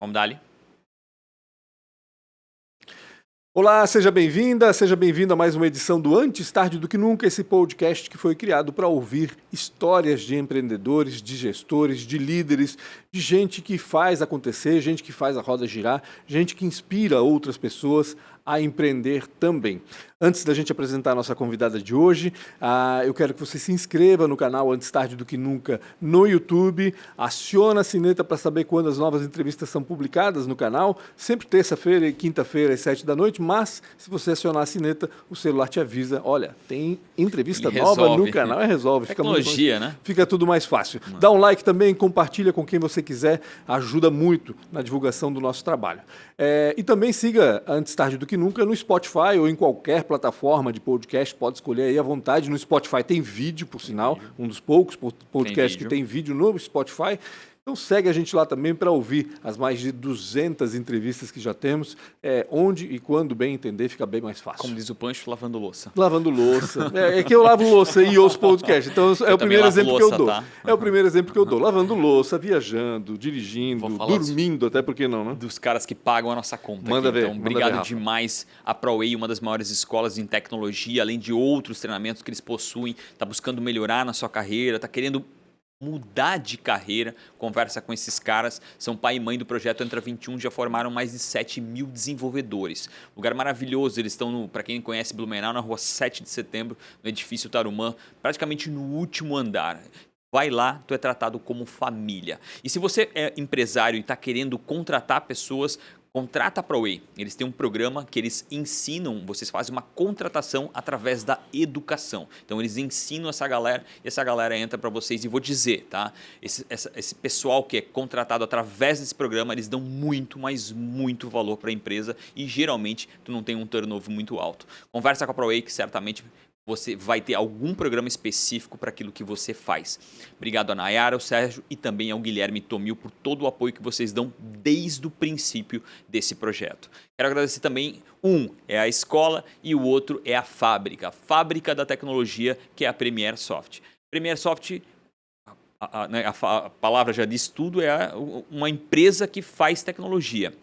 Vamos dar ali. Olá, seja bem-vinda, seja bem-vindo a mais uma edição do Antes Tarde do que Nunca, esse podcast que foi criado para ouvir histórias de empreendedores, de gestores, de líderes, de gente que faz acontecer, gente que faz a roda girar, gente que inspira outras pessoas a empreender também. Antes da gente apresentar a nossa convidada de hoje, eu quero que você se inscreva no canal Antes Tarde do que Nunca no YouTube, aciona a sineta para saber quando as novas entrevistas são publicadas no canal, sempre terça-feira e quinta-feira às 7 da noite, mas se você acionar a sineta, o celular te avisa, olha, tem entrevista nova no canal, resolve. Tecnologia, né? Fica tudo mais fácil. Dá um like também, compartilha com quem você quiser, ajuda muito na divulgação do nosso trabalho. E também siga Antes Tarde do que Nunca no Spotify ou em qualquer plataforma de podcast, pode escolher aí à vontade. No Spotify tem vídeo, por sinal, um dos poucos podcasts que tem vídeo no Spotify. Então segue a gente lá também para ouvir as mais de 200 entrevistas que já temos, onde e quando bem entender fica bem mais fácil. Como diz o Pancho, lavando louça. Lavando louça. É que eu lavo louça e ouço podcast, então é o primeiro exemplo que eu dou. Tá? É o primeiro exemplo que eu dou. Lavando louça, viajando, dirigindo, dormindo, até porque não, né? Dos caras que pagam a nossa conta. Manda aqui. ver. Então, obrigado demais a ProWay, uma das maiores escolas em tecnologia, além de outros treinamentos que eles possuem, está buscando melhorar na sua carreira, está querendo mudar de carreira, conversa com esses caras, são pai e mãe do projeto Entra 21, já formaram mais de 7 mil desenvolvedores. Lugar maravilhoso, eles estão, para quem conhece Blumenau, na rua 7 de setembro, no edifício Tarumã, praticamente no último andar. Vai lá, tu é tratado como família. E se você é empresário e está querendo contratar pessoas, contrata a ProWay. Eles têm um programa que eles ensinam, vocês fazem uma contratação através da educação. Então eles ensinam essa galera e essa galera entra para vocês. E vou dizer, tá? Esse pessoal que é contratado através desse programa, eles dão muito, mas muito valor para a empresa e geralmente tu não tem um turnover muito alto. Conversa com a ProWay que certamente você vai ter algum programa específico para aquilo que você faz. Obrigado a Nayara, ao Sérgio e também ao Guilherme Tomil por todo o apoio que vocês dão desde o princípio desse projeto. Quero agradecer também, um é a escola e o outro é a fábrica da tecnologia, que é a Premier Soft. Premier Soft, a palavra já diz tudo, é uma empresa que faz tecnologia.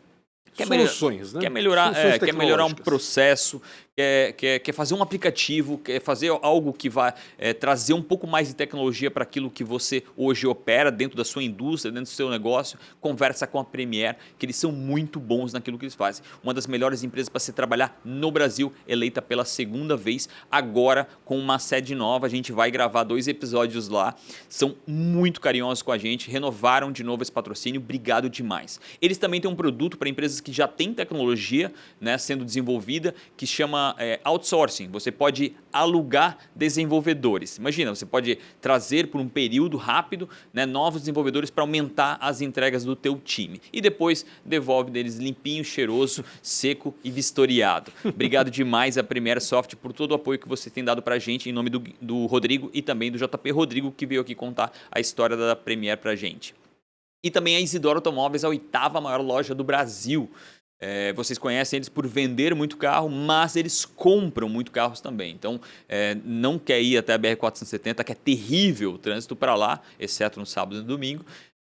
Soluções, né? Quer melhorar um processo, quer fazer um aplicativo, quer fazer algo que vai trazer um pouco mais de tecnologia para aquilo que você hoje opera dentro da sua indústria, dentro do seu negócio. Conversa com a Premier, que eles são muito bons naquilo que eles fazem. Uma das melhores empresas para se trabalhar no Brasil, eleita pela segunda vez, agora com uma sede nova. A gente vai gravar 2 episódios lá. São muito carinhosos com a gente, renovaram de novo esse patrocínio. Obrigado demais. Eles também têm um produto para empresas que já têm tecnologia, né, sendo desenvolvida, que chama outsourcing. Você pode alugar desenvolvedores. Imagina, você pode trazer por um período rápido, né, novos desenvolvedores para aumentar as entregas do teu time. E depois devolve deles limpinho, cheiroso, seco e vistoriado. Obrigado demais a Premier Soft por todo o apoio que você tem dado para a gente, em nome do Rodrigo e também do JP Rodrigo, que veio aqui contar a história da Premier para a gente. E também a Isidoro Automóveis, a 8ª maior loja do Brasil. Vocês conhecem eles por vender muito carro, mas eles compram muito carros também. Então, não quer ir até a BR-470, que é terrível o trânsito para lá, exceto no sábado e no domingo.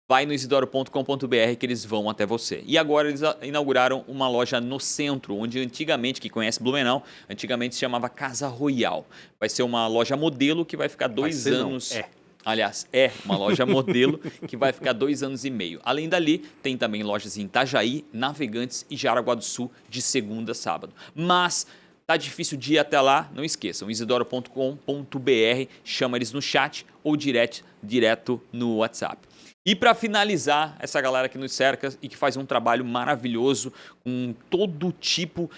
Vai no isidoro.com.br que eles vão até você. E agora eles inauguraram uma loja no centro, onde antigamente, que conhece Blumenau, antigamente se chamava Casa Royal. Vai ser uma loja modelo que vai ficar 2 anos... Aliás, é uma loja modelo que vai ficar 2 anos e meio. Além dali, tem também lojas em Itajaí, Navegantes e Jaraguá do Sul, de segunda a sábado. Mas tá difícil de ir até lá, não esqueçam, isidoro.com.br, chama eles no chat ou direto no WhatsApp. E para finalizar, essa galera que nos cerca e que faz um trabalho maravilhoso com todo tipo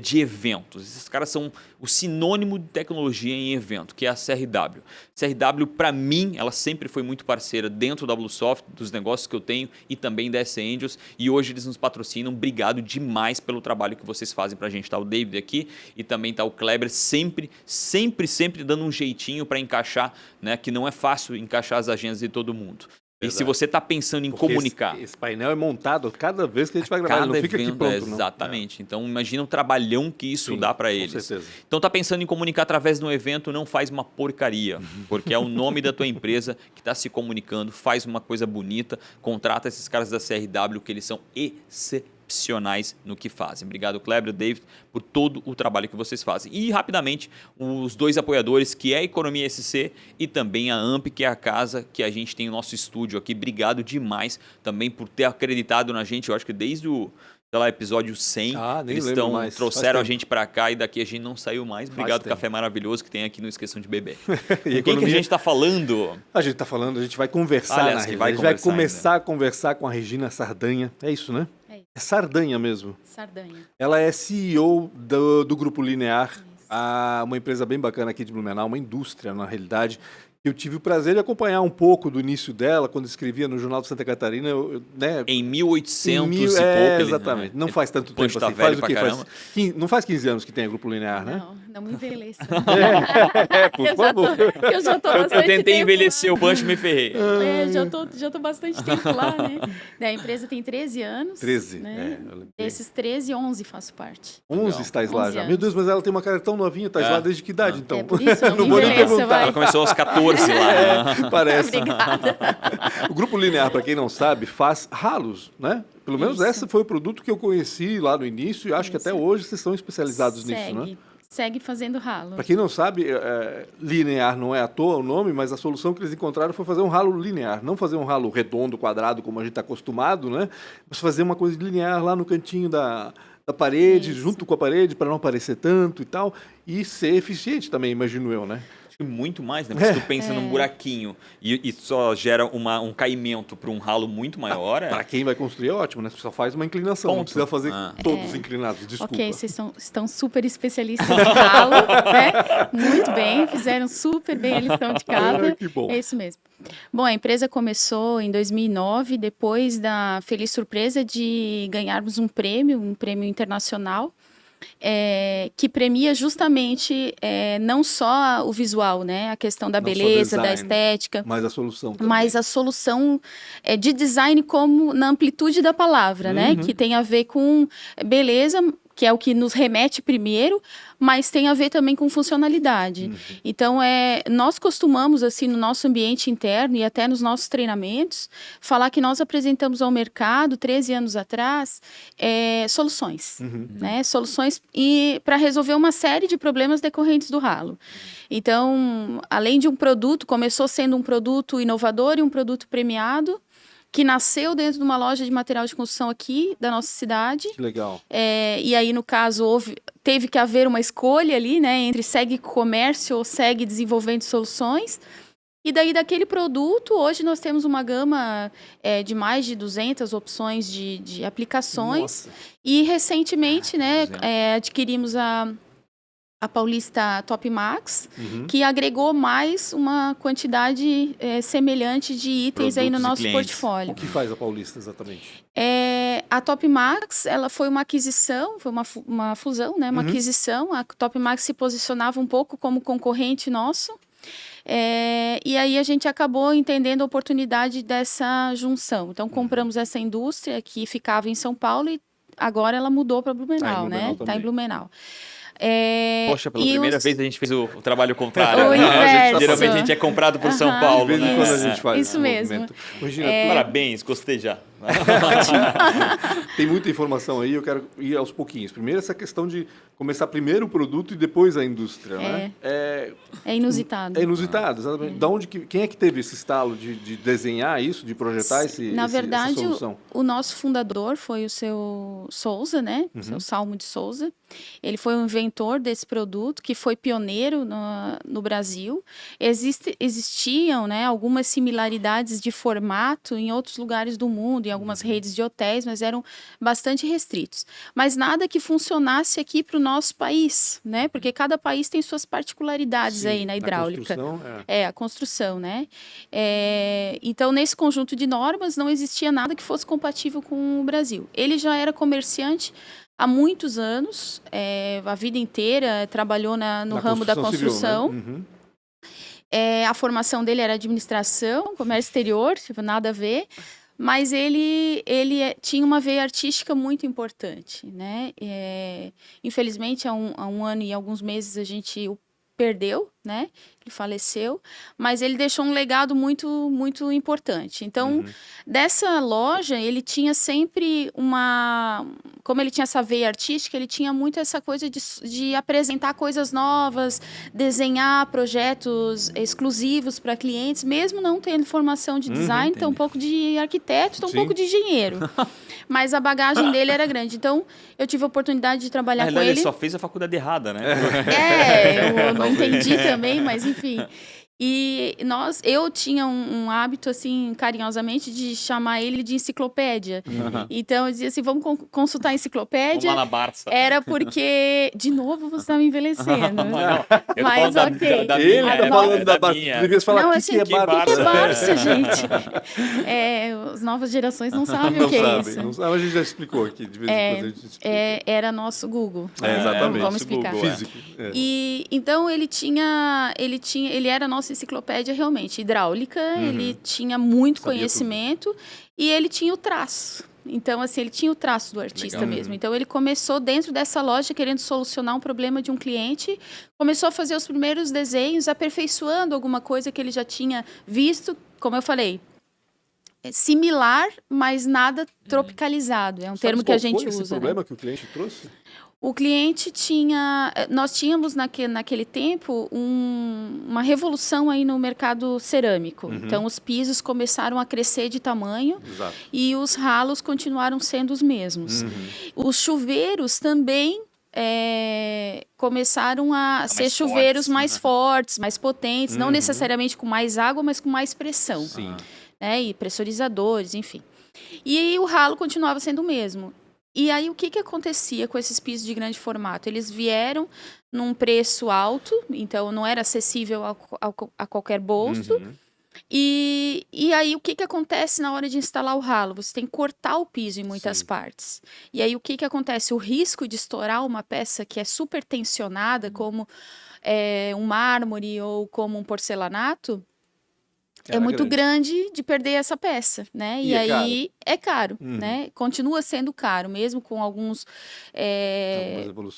de eventos. Esses caras são o sinônimo de tecnologia em evento, que é a CRW. CRW, para mim, ela sempre foi muito parceira dentro da Bluesoft, dos negócios que eu tenho e também da SC Angels. E hoje eles nos patrocinam. Obrigado demais pelo trabalho que vocês fazem para a gente. Tá o David aqui e também tá o Kleber, sempre dando um jeitinho para encaixar, né? Que não é fácil encaixar as agendas de todo mundo. E se você está pensando em comunicar... Esse painel é montado cada vez que a gente vai gravar, ele não fica aqui pronto. Exatamente. Então, imagina o trabalhão que isso dá para eles. Com certeza. Então, está pensando em comunicar através de um evento, não faz uma porcaria, porque é o nome da tua empresa que está se comunicando, faz uma coisa bonita, contrata esses caras da CRW, que eles são excepcionais no que fazem. Obrigado, Kleber, David, por todo o trabalho que vocês fazem. E, rapidamente, os dois apoiadores, que é a Economia SC e também a AMP, que é a casa que a gente tem o nosso estúdio aqui. Obrigado demais também por ter acreditado na gente. Eu acho que desde o episódio 100, eles trouxeram a gente para cá e daqui a gente não saiu mais. Obrigado, café maravilhoso que tem aqui, não esqueçam de beber. E quem que a gente está falando? A gente está falando, a gente vai conversar, a gente vai começar a conversar com a Regina Sardanha. É isso, né? É Sardanha mesmo. Sardanha. Ela é CEO do Grupo Linear, uma empresa bem bacana aqui de Blumenau, uma indústria, na realidade. Eu tive o prazer de acompanhar um pouco do início dela, quando escrevia no Jornal de Santa Catarina. Né? Em 1800 e pouco. Exatamente. Não faz tanto tempo assim. Faz o quê? Não faz 15 anos que tem o Grupo Linear, né? Não me envelheça. Por favor. Eu já tô bastante Eu tentei envelhecer o Punch e me ferrei. Já tô bastante tempo lá, né? A empresa tem 13 anos. 13, né? Desses 13, 11 faço parte. 11 estás lá já. Meu Deus, mas ela tem uma cara tão novinha, estás lá desde que idade, então? É por isso, não vou nem perguntar. Ela começou aos 14 lá. Parece. Obrigada. O Grupo Linear, para quem não sabe, faz ralos, né? Pelo menos esse foi o produto que eu conheci lá no início e acho que até hoje vocês estão especializados nisso, né? Segue fazendo ralo. Para quem não sabe, linear não é à toa o nome, mas a solução que eles encontraram foi fazer um ralo linear. Não fazer um ralo redondo, quadrado, como a gente está acostumado, né? Mas fazer uma coisa linear lá no cantinho da parede, junto com a parede, para não aparecer tanto e tal. E ser eficiente também, imagino eu, né? Muito mais, né? Porque se tu pensa num buraquinho e só gera um caimento para um ralo muito maior. Para quem vai construir é ótimo, né? Você só faz uma inclinação, não precisa fazer todos inclinados, desculpa. Ok, vocês estão super especialistas em ralo, né? Muito bem, fizeram super bem a lição de casa. Que bom. É isso mesmo. Bom, a empresa começou em 2009, depois da feliz surpresa de ganharmos um prêmio internacional, que premia justamente não só o visual, né, a questão da beleza, da estética, mas a solução também. Mas a solução de design como na amplitude da palavra, né, que tem a ver com beleza, que é o que nos remete primeiro, mas tem a ver também com funcionalidade. Então, nós costumamos, assim, no nosso ambiente interno e até nos nossos treinamentos, falar que nós apresentamos ao mercado, 13 anos atrás, soluções. Né? Soluções para resolver uma série de problemas decorrentes do ralo. Então, além de um produto, começou sendo um produto inovador e um produto premiado, que nasceu dentro de uma loja de material de construção aqui da nossa cidade. Que legal. E aí, no caso, teve que haver uma escolha ali, né, entre segue comércio ou segue desenvolvendo soluções. E daí, daquele produto, hoje nós temos uma gama de mais de 200 opções de aplicações. Nossa. E, recentemente, né, adquirimos a Paulista Top Max, que agregou mais uma quantidade semelhante de itens aí no nosso portfólio. O que faz a Paulista exatamente? A Top Max, ela foi uma aquisição, foi uma fusão, né? Uma aquisição. A Top Max se posicionava um pouco como concorrente nosso. E aí a gente acabou entendendo a oportunidade dessa junção. Então, compramos essa indústria que ficava em São Paulo e agora ela mudou para Blumenau, né? Está em Blumenau. Poxa, pela primeira vez a gente fez o trabalho contrário. Geralmente a gente é comprado por São Paulo. De vez em quando a gente faz isso mesmo. Regina, parabéns, gostei já. Tem muita informação aí, eu quero ir aos pouquinhos. Primeiro, essa questão de começar primeiro o produto e depois a indústria, né? É inusitado. É inusitado, exatamente. Quem é que teve esse estalo de desenhar isso, de projetar essa solução? O nosso fundador foi o seu Souza, né? O seu Salmo de Souza. Ele foi o inventor desse produto, que foi pioneiro no Brasil. Existiam, né, algumas similaridades de formato em outros lugares do mundo, em algumas redes de hotéis, mas eram bastante restritos. Mas nada que funcionasse aqui para o nosso país, né? Porque cada país tem suas particularidades aí na hidráulica. A construção, né? Então, nesse conjunto de normas, não existia nada que fosse compatível com o Brasil. Ele já era comerciante há muitos anos, a vida inteira trabalhou no ramo da construção. Civil, né? A formação dele era administração, comércio exterior, tipo, nada a ver. Mas ele tinha uma veia artística muito importante, né? Infelizmente, há um ano e alguns meses a gente o perdeu, né? Ele faleceu, mas ele deixou um legado muito, muito importante. Então, dessa loja, ele tinha sempre como ele tinha essa veia artística, ele tinha muito essa coisa de apresentar coisas novas, desenhar projetos exclusivos para clientes, mesmo não tendo formação de design, tão pouco de arquiteto, tão pouco de engenheiro. Mas a bagagem dele era grande. Então, eu tive a oportunidade de trabalhar com ele. Ele só fez a faculdade errada, né? Eu não entendi também, mas enfim. E eu tinha um hábito, assim, carinhosamente, de chamar ele de enciclopédia. Então, eu dizia assim, vamos consultar a enciclopédia. Vamos lá na Barça. Era porque, de novo, você está me envelecendo. Mas, ok. Ele falando da Barça. Devia falar não, assim, o que é Barça, gente? As novas gerações não sabem o que é isso. Não sabe, a gente já explicou aqui, de vez em quando a gente explica. Era nosso Google. Exatamente. Vamos explicar. Google, físico. E, então, ele era nosso enciclopédia realmente hidráulica, ele tinha muito conhecimento e ele tinha o traço. Então, assim, ele tinha o traço do artista mesmo. Então, ele começou dentro dessa loja querendo solucionar um problema de um cliente, começou a fazer os primeiros desenhos, aperfeiçoando alguma coisa que ele já tinha visto, como eu falei, similar, mas nada tropicalizado. É um termo que a gente usa. Esse problema que o cliente trouxe? O cliente nós tínhamos naquele tempo uma revolução aí no mercado cerâmico. Então, os pisos começaram a crescer de tamanho. Exato. E os ralos continuaram sendo os mesmos. Os chuveiros também começaram a ser chuveiros mais fortes, mais potentes, não necessariamente com mais água, mas com mais pressão. Sim. Né? E pressurizadores, enfim. E o ralo continuava sendo o mesmo. E aí, o que acontecia com esses pisos de grande formato? Eles vieram num preço alto, então não era acessível a qualquer bolso. E aí, o que acontece na hora de instalar o ralo? Você tem que cortar o piso em muitas partes. E aí, o que acontece? O risco de estourar uma peça que é super tensionada, como um mármore ou como um porcelanato, é muito grande de perder essa peça, né? E aí é caro, né? Continua sendo caro, mesmo com alguns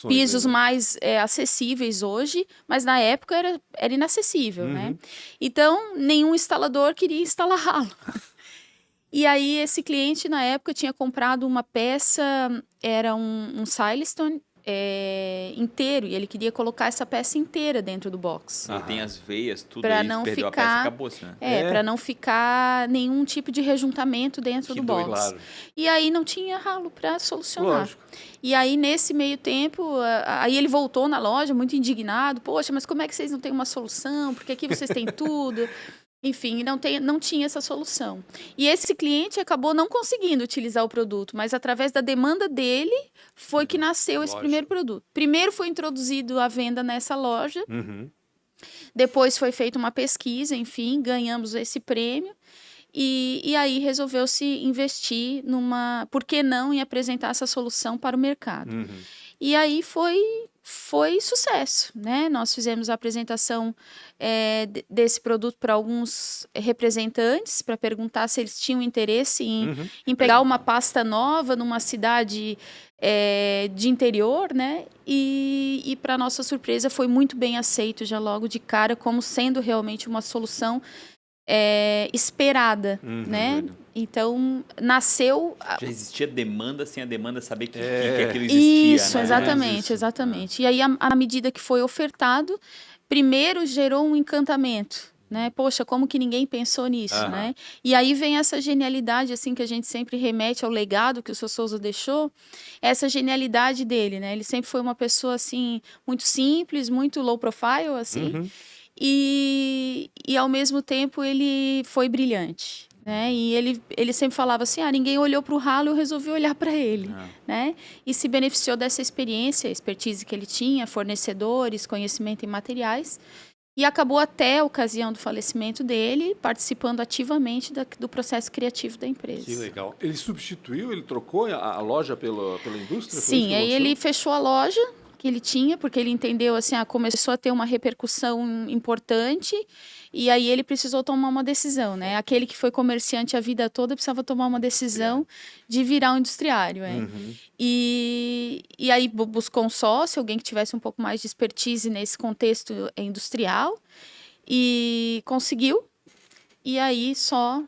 pisos mais acessíveis hoje, mas na época era inacessível, né? Então, nenhum instalador queria instalar ralo. E aí, esse cliente, na época, tinha comprado uma peça, era um Silestone, inteiro, e ele queria colocar essa peça inteira dentro do box. Ele tem as veias, tudo pra aí, não perdeu ficar, a peça, acabou-se, né? Para não ficar nenhum tipo de rejuntamento dentro do box. Claro. E aí não tinha ralo para solucionar. Lógico. E aí, nesse meio tempo, aí ele voltou na loja muito indignado. Poxa, mas como é que vocês não têm uma solução? Porque aqui vocês têm tudo. Enfim, não tinha essa solução. E esse cliente acabou não conseguindo utilizar o produto, mas através da demanda dele foi que nasceu esse primeiro produto. Primeiro foi introduzido a venda nessa loja, depois foi feita uma pesquisa, enfim, ganhamos esse prêmio. E aí resolveu-se investir por que não, em apresentar essa solução para o mercado. E aí foi sucesso, né? Nós fizemos a apresentação desse produto para alguns representantes, para perguntar se eles tinham interesse em pegar uma pasta nova numa cidade de interior, né? E para nossa surpresa, foi muito bem aceito já logo de cara, como sendo realmente uma solução esperada, né? Então, nasceu... Já existia demanda sem a demanda saber que aquilo existia, Isso, né? exatamente. E aí, à medida que foi ofertado, primeiro gerou um encantamento, né? Poxa, como que ninguém pensou nisso, né? E aí vem essa genialidade, assim, que a gente sempre remete ao legado que o Seu Souza deixou, essa genialidade dele, né? Ele sempre foi uma pessoa, assim, muito simples, muito low profile, assim, e ao mesmo tempo ele foi brilhante, né? E ele sempre falava assim, ninguém olhou para o ralo, eu resolvi olhar para ele, né? E se beneficiou dessa experiência, expertise que ele tinha, fornecedores, conhecimento em materiais, e acabou até a ocasião do falecimento dele participando ativamente do processo criativo da empresa. Que legal. Ele substituiu, ele trocou a loja pela indústria? Sim, aí ele fechou a loja, que ele tinha, porque ele entendeu assim, começou a ter uma repercussão importante, e aí ele precisou tomar uma decisão, né? Aquele que foi comerciante a vida toda precisava tomar uma decisão de virar um industriário, E aí buscou um sócio, alguém que tivesse um pouco mais de expertise nesse contexto industrial, e conseguiu, e aí só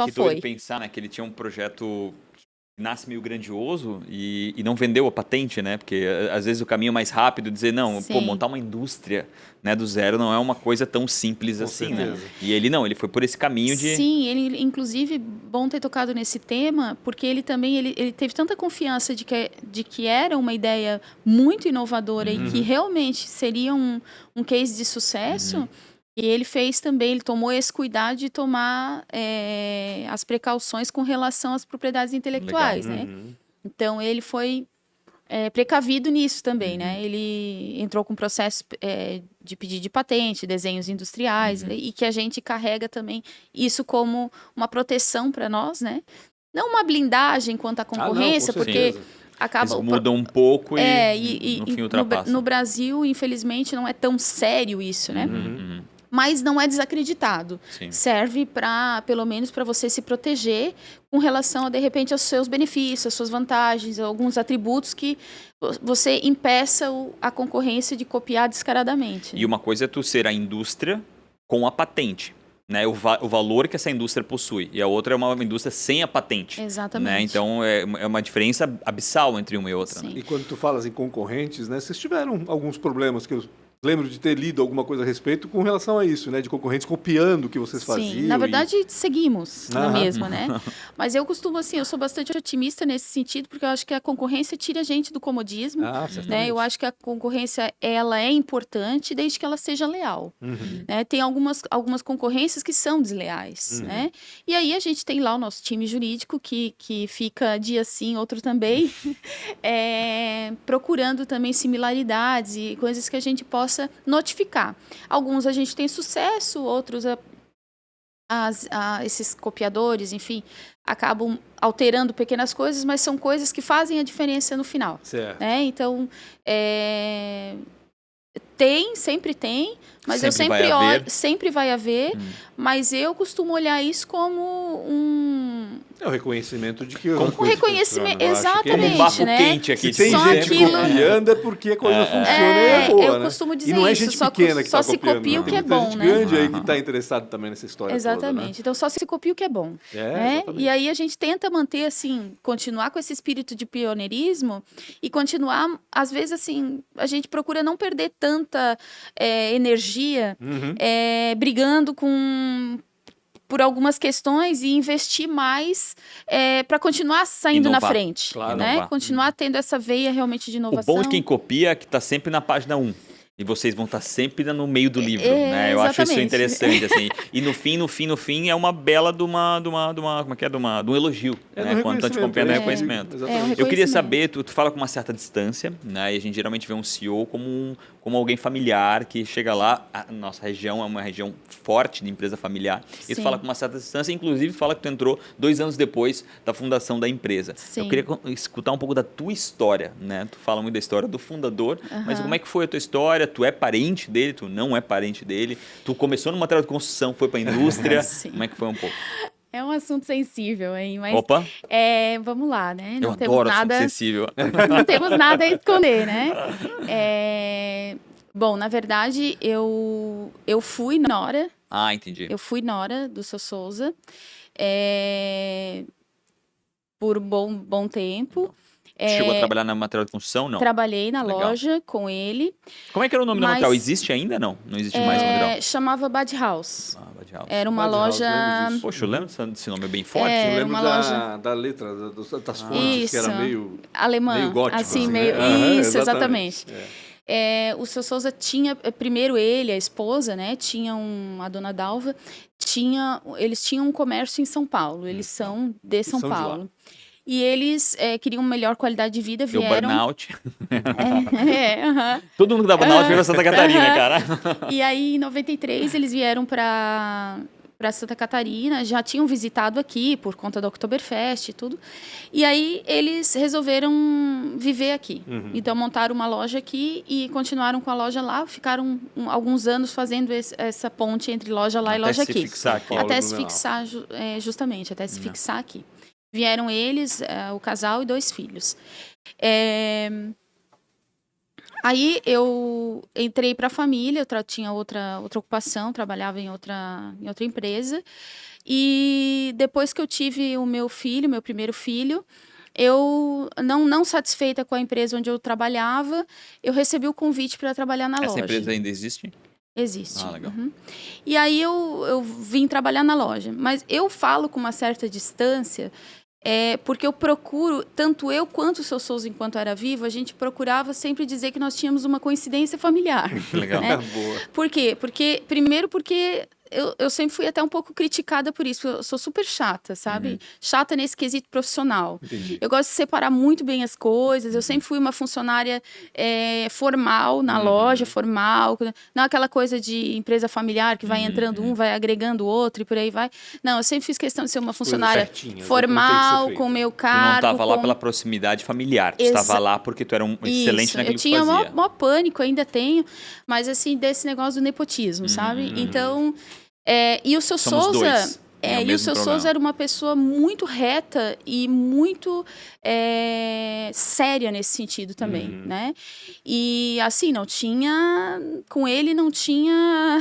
que foi. De pensar, né, que ele tinha um projeto que nasce meio grandioso e não vendeu a patente, né? Porque às vezes o caminho mais rápido é dizer, não, montar uma indústria, né, do zero não é uma coisa tão simples assim, né? E ele não, ele foi por esse caminho de... Sim, ele inclusive, bom ter tocado nesse tema, porque ele também ele teve tanta confiança de que era uma ideia muito inovadora e que realmente seria um case de sucesso. E ele fez também, ele tomou esse cuidado de tomar as precauções com relação às propriedades intelectuais, né? Então, ele foi precavido nisso também, né? Ele entrou com processo de pedido de patente, desenhos industriais, e que a gente carrega também isso como uma proteção para nós, né? Não uma blindagem quanto à concorrência, porque... Eles mudam um pouco e no fim ultrapassam. No Brasil, infelizmente, não é tão sério isso, né? Mas não é desacreditado. Sim. Serve pelo menos para você se proteger com relação, de repente, aos seus benefícios, às suas vantagens, alguns atributos que você impeça a concorrência de copiar descaradamente. E uma coisa é tu ser a indústria com a patente, né? O valor que essa indústria possui. E a outra é uma indústria sem a patente. Exatamente. Né? Então, é uma diferença abissal entre uma e outra. Né? E quando tu falas em concorrentes, né? Vocês tiveram alguns problemas que eu lembro de ter lido alguma coisa a respeito com relação a isso, né? De concorrentes copiando o que vocês faziam. Sim, na verdade, seguimos na mesma, né? Mas eu costumo, assim, eu sou bastante otimista nesse sentido, porque eu acho que a concorrência tira a gente do comodismo, né? Eu acho que a concorrência, ela é importante desde que ela seja leal. Né? Tem algumas concorrências que são desleais, né? E aí a gente tem lá o nosso time jurídico que fica dia sim, outro também, procurando também similaridades e coisas que a gente possa notificar. Alguns a gente tem sucesso, outros esses copiadores, enfim, acabam alterando pequenas coisas, mas são coisas que fazem a diferença no final. Certo. Né? Então, sempre tem, mas sempre vai haver, mas eu costumo olhar isso como o reconhecimento de que... Um reconhecimento, exatamente, como um bafo né? quente aqui. Se tem gente copiando é porque a coisa funciona e é boa, eu né? costumo dizer e não é isso, gente pequena que só está se copiando. copia o que é Tem bom, gente né? grande aí que está interessado também nessa história Exatamente. toda, né? Então, só se copia o que é bom. Né? E aí a gente tenta manter, assim, continuar com esse espírito de pioneirismo e continuar, às vezes, assim, a gente procura não perder tanta energia brigando por algumas questões e investir mais para continuar saindo na frente. Claro. Né? Continuar tendo essa veia realmente de inovação. O bom de quem copia é que está sempre na página 1. E vocês vão estar sempre no meio do livro, né? Eu acho isso interessante, assim. E no fim, é uma bela de um elogio, né? Quando a gente compra, é reconhecimento. Eu queria saber, tu fala com uma certa distância, né? E a gente geralmente vê um CEO como alguém familiar que chega lá. A nossa região é uma região forte de empresa familiar. E tu fala com uma certa distância, inclusive fala que tu entrou 2 anos depois da fundação da empresa. Sim. Eu queria escutar um pouco da tua história, né? Tu fala muito da história do fundador, mas como é que foi a tua história? Tu é parente dele, tu não é parente dele, tu começou no material de construção, foi para a indústria, como é que foi um pouco? É um assunto sensível, hein? Mas, opa! Vamos lá, né? Eu adoro assunto sensível. Não temos nada a esconder, né? Bom, na verdade, eu fui nora. Ah, entendi. Eu fui nora do Seu Souza por um bom tempo. Chegou a trabalhar na material de construção, não? Trabalhei na loja com ele. Como é que era o nome do material? Existe ainda, não? Não existe mais o material? Chamava Bad House. Bad House. Era uma loja... Poxa, eu lembro desse nome, é bem forte. Eu lembro uma loja... da letra, das fontes, isso, que era meio... alemã. Meio gótico. Assim, né? Isso, exatamente. O Seu Souza tinha... Primeiro ele, a esposa, né? Tinha a dona Dalva. Eles tinham um comércio em São Paulo. Eles são de São Paulo. E eles queriam melhor qualidade de vida, vieram... Deu burnout. Todo mundo que dá burnout veio pra Santa Catarina, cara. E aí, em 93, eles vieram para para Santa Catarina, já tinham visitado aqui por conta da Oktoberfest e tudo. E aí eles resolveram viver aqui. Então montaram uma loja aqui e continuaram com a loja lá, ficaram alguns anos fazendo essa ponte entre loja lá e loja aqui. Fixar aqui. Até se fixar, justamente, até se fixar aqui. Vieram eles, o casal e 2 filhos. Aí eu entrei para a família, eu tinha outra ocupação, trabalhava em outra empresa. E depois que eu tive o meu primeiro filho, eu, não satisfeita com a empresa onde eu trabalhava, eu recebi o convite para trabalhar na loja. Essa empresa ainda existe? Existe. Ah, legal. E aí eu vim trabalhar na loja. Mas eu falo com uma certa distância, porque eu procuro, tanto eu quanto o seu Souza, enquanto era vivo, a gente procurava sempre dizer que nós tínhamos uma coincidência familiar. Legal. Né? Boa. Por quê? Primeiro porque eu sempre fui até um pouco criticada por isso. Eu sou super chata, sabe? Chata nesse quesito profissional. Entendi. Eu gosto de separar muito bem as coisas. Eu sempre fui uma funcionária formal na loja, formal. Não aquela coisa de empresa familiar que vai entrando um, vai agregando o outro e por aí vai. Não, eu sempre fiz questão de ser uma funcionária certinhas, formal, tem que ser com o meu Tu cargo. não estava lá pela proximidade familiar, tu estava lá porque tu era excelente naquilo eu tinha que fazia. maior pânico, ainda tenho, mas assim, desse negócio do nepotismo, sabe? Então, e o seu Somos Souza... dois. E o seu Souza era uma pessoa muito reta e muito séria nesse sentido também, né? E assim, com ele não tinha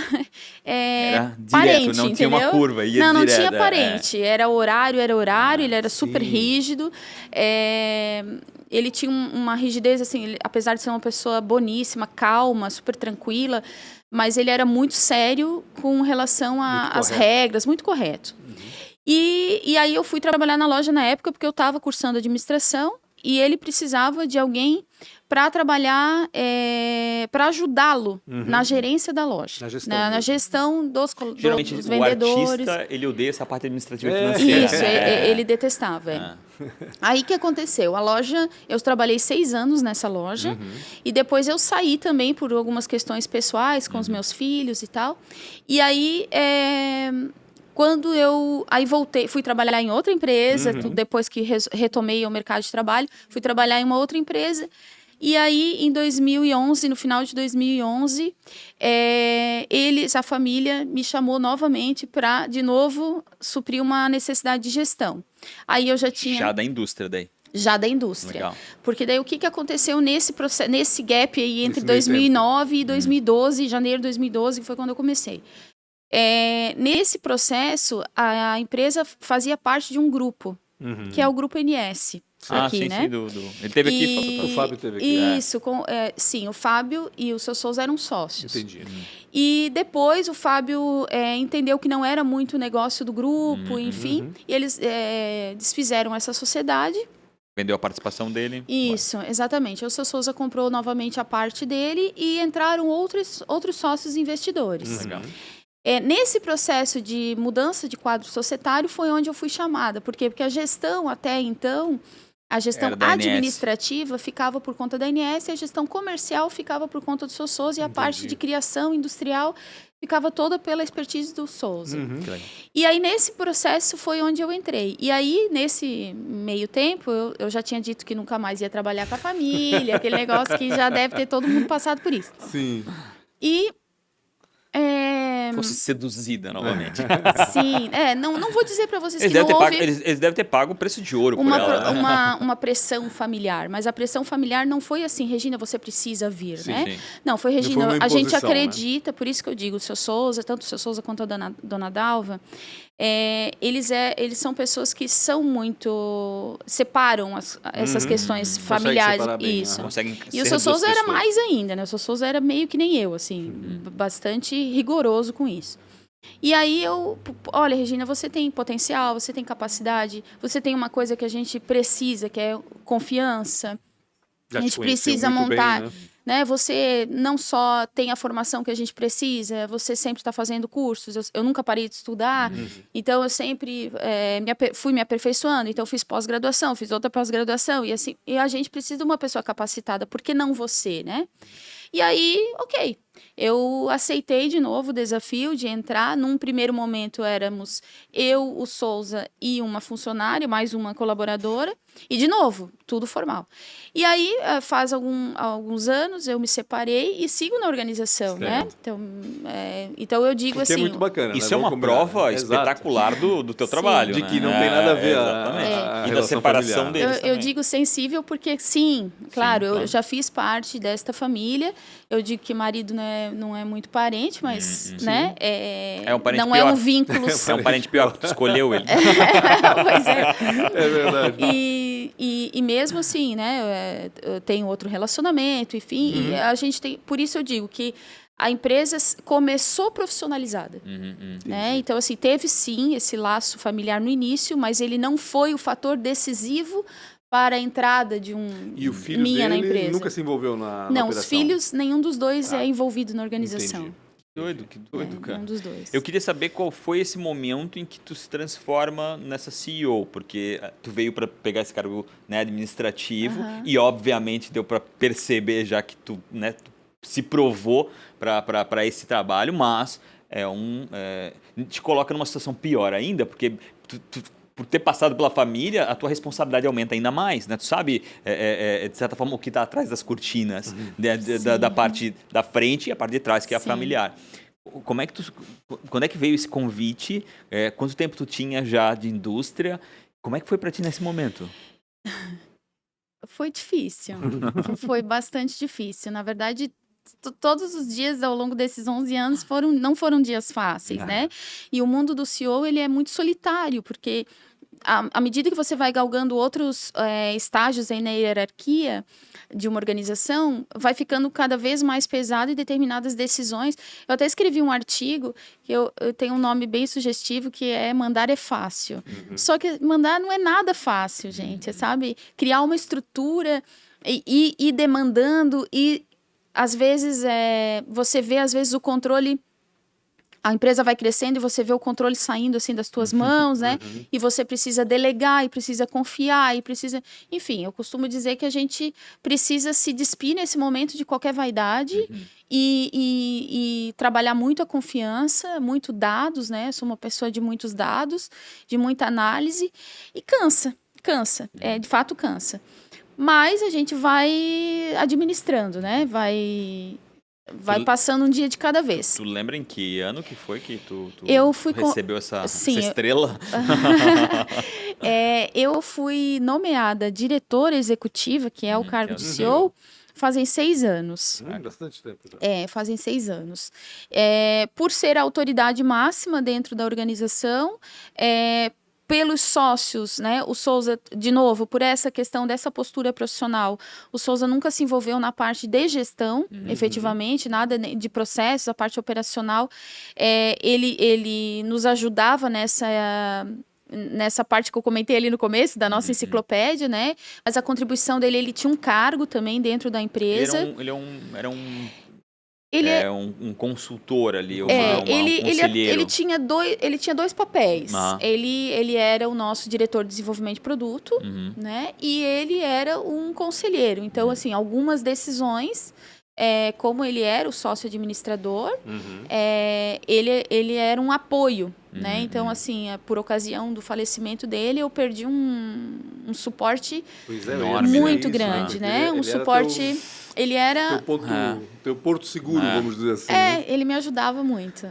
Era direto, parente, não entendeu? tinha uma curva, ia não direto, tinha parente. Era horário, ele era super rígido. Ele tinha uma rigidez, assim, apesar de ser uma pessoa boníssima, calma, super tranquila, mas ele era muito sério com relação às regras, muito correto. E aí eu fui trabalhar na loja na época porque eu estava cursando administração e ele precisava de alguém para trabalhar, para ajudá-lo na gerência da loja, na gestão dos Geralmente dos o vendedores. artista, ele odeia essa parte administrativa e financeira. Isso, ele detestava. Aí o que aconteceu? A loja, eu trabalhei 6 anos nessa loja e depois eu saí também por algumas questões pessoais com os meus filhos e tal. E aí, quando aí voltei, fui trabalhar em outra empresa, depois que retomei o mercado de trabalho, fui trabalhar em uma outra empresa. E aí, em 2011, no final de 2011, a família me chamou novamente para, de novo, suprir uma necessidade de gestão. Aí eu já tinha... Já da indústria daí. Já da indústria. Legal. Porque daí o que aconteceu nesse processo, nesse gap aí entre 2009 e 2012, janeiro de 2012, que foi quando eu comecei. Nesse processo, a empresa fazia parte de um grupo, que é o Grupo NS. Aqui, sim, né? sim, ele teve aqui. O Fábio teve aqui. Isso, sim, o Fábio e o seu Souza eram sócios. Entendi. E depois o Fábio entendeu que não era muito o negócio do grupo, enfim, e eles desfizeram essa sociedade. Vendeu a participação dele. Isso, exatamente. O seu Souza comprou novamente a parte dele e entraram outros sócios investidores. Legal. Nesse processo de mudança de quadro societário foi onde eu fui chamada. Por quê? Porque a gestão, até então, a gestão administrativa ficava por conta da ANS, e a gestão comercial ficava por conta do seu Souza, e a parte de criação industrial ficava toda pela expertise do Souza. E aí, nesse processo, foi onde eu entrei. E aí, nesse meio tempo, eu já tinha dito que nunca mais ia trabalhar com a família, aquele negócio que já deve ter todo mundo passado por isso. Sim. E... Fosse seduzida novamente. Sim, não vou dizer para vocês Eles que não houve... Eles devem ter pago o preço de ouro por ela. Uma pressão familiar, mas a pressão familiar não foi assim, Regina, você precisa vir, né? Sim. Não, foi, Regina, a gente acredita, né? Por isso que eu digo, o seu Souza, tanto o seu Souza quanto a dona Dalva, eles são pessoas que são muito... separam essas questões familiares. Bem, isso. E o seu Souza era mais ainda, né? O seu Souza era meio que nem eu, assim, bastante rigoroso com isso. E aí olha, Regina, você tem potencial, você tem capacidade, você tem uma coisa que a gente precisa, que é confiança. A gente precisa montar, bem, né? Você não só tem a formação que a gente precisa, você sempre está fazendo cursos. Eu nunca parei de estudar, então eu sempre fui me aperfeiçoando. Então eu fiz pós-graduação, fiz outra pós-graduação e assim, e a gente precisa de uma pessoa capacitada. Por que não você, né? E aí, ok. Eu aceitei de novo o desafio de entrar. Num primeiro momento éramos eu, o Souza e uma funcionária, mais uma colaboradora. E, de novo, tudo formal. E aí, faz alguns anos, eu me separei e sigo na organização, né? Então eu digo Porque assim... é muito bacana, Isso né? é uma Vamos combinar. prova espetacular do teu trabalho, De né? que não tem nada a ver exatamente. a E da relação separação familiar. deles Eu também. digo sensível porque, sim, claro, claro. eu já fiz parte desta família. Eu digo que marido não é muito parente, mas, né? É um parente não pior. é um vínculo... É um parente pior, porque tu escolheu ele. Pois é. É verdade. E mesmo assim, né? Eu tenho outro relacionamento, enfim. E a gente tem... Por isso eu digo que a empresa começou profissionalizada. Né? Então, assim, teve sim esse laço familiar no início, mas ele não foi o fator decisivo para a entrada de E o filho minha na dele empresa. nunca se envolveu na Não, operação? os filhos, nenhum dos dois é envolvido na organização. Entendi. Que doido, cara. Nenhum dos dois. Eu queria saber qual foi esse momento em que tu se transforma nessa CEO, porque tu veio para pegar esse cargo, né, administrativo e obviamente deu para perceber já que tu, né, tu se provou para esse trabalho, mas te coloca numa situação pior ainda, porque por ter passado pela família, a tua responsabilidade aumenta ainda mais, né? Tu sabe, de certa forma, o que está atrás das cortinas, da parte da frente e a parte de trás, que é a familiar. Quando é que veio esse convite? Quanto tempo tu tinha já de indústria? Como é que foi para ti nesse momento? Foi difícil. Foi bastante difícil. Na verdade, todos os dias ao longo desses 11 anos não foram dias fáceis, né? E o mundo do CEO, ele é muito solitário, porque à medida que você vai galgando outros estágios aí na hierarquia de uma organização, vai ficando cada vez mais pesado e determinadas decisões. Eu até escrevi um artigo que eu tenho um nome bem sugestivo, que é Mandar é Fácil. Só que mandar não é nada fácil, gente, sabe? Criar uma estrutura e demandando e às vezes você vê o controle. A empresa vai crescendo e você vê o controle saindo assim das tuas mãos, né? E você precisa delegar e precisa confiar e precisa... Enfim, eu costumo dizer que a gente precisa se despir nesse momento de qualquer vaidade e trabalhar muito a confiança, muito dados, né? Eu sou uma pessoa de muitos dados, de muita análise e cansa. De fato cansa. Mas a gente vai administrando, né? Vai passando um dia de cada vez. Tu lembra em que ano que foi que tu recebeu essa estrela? Eu fui nomeada diretora executiva, que é o cargo de CEO, fazem 6 anos. Bastante tempo. Fazem 6 anos. Por ser a autoridade máxima dentro da organização, pelos sócios, né? O Souza, de novo, por essa questão dessa postura profissional, o Souza nunca se envolveu na parte de gestão, efetivamente, nada de processos, a parte operacional. Ele nos ajudava nessa parte que eu comentei ali no começo, da nossa enciclopédia, né? Mas a contribuição dele, ele tinha um cargo também dentro da empresa. Ele era um consultor ali, um conselheiro. Ele tinha 2 papéis. Ele era o nosso diretor de desenvolvimento de produto, né? E ele era um conselheiro. Então, assim, algumas decisões, como ele era o sócio administrador, ele era um apoio, né? Então, assim, por ocasião do falecimento dele, eu perdi um suporte enorme, muito grande, né? Um suporte... Ele era... Teu porto seguro, vamos dizer assim. Né? Ele me ajudava muito.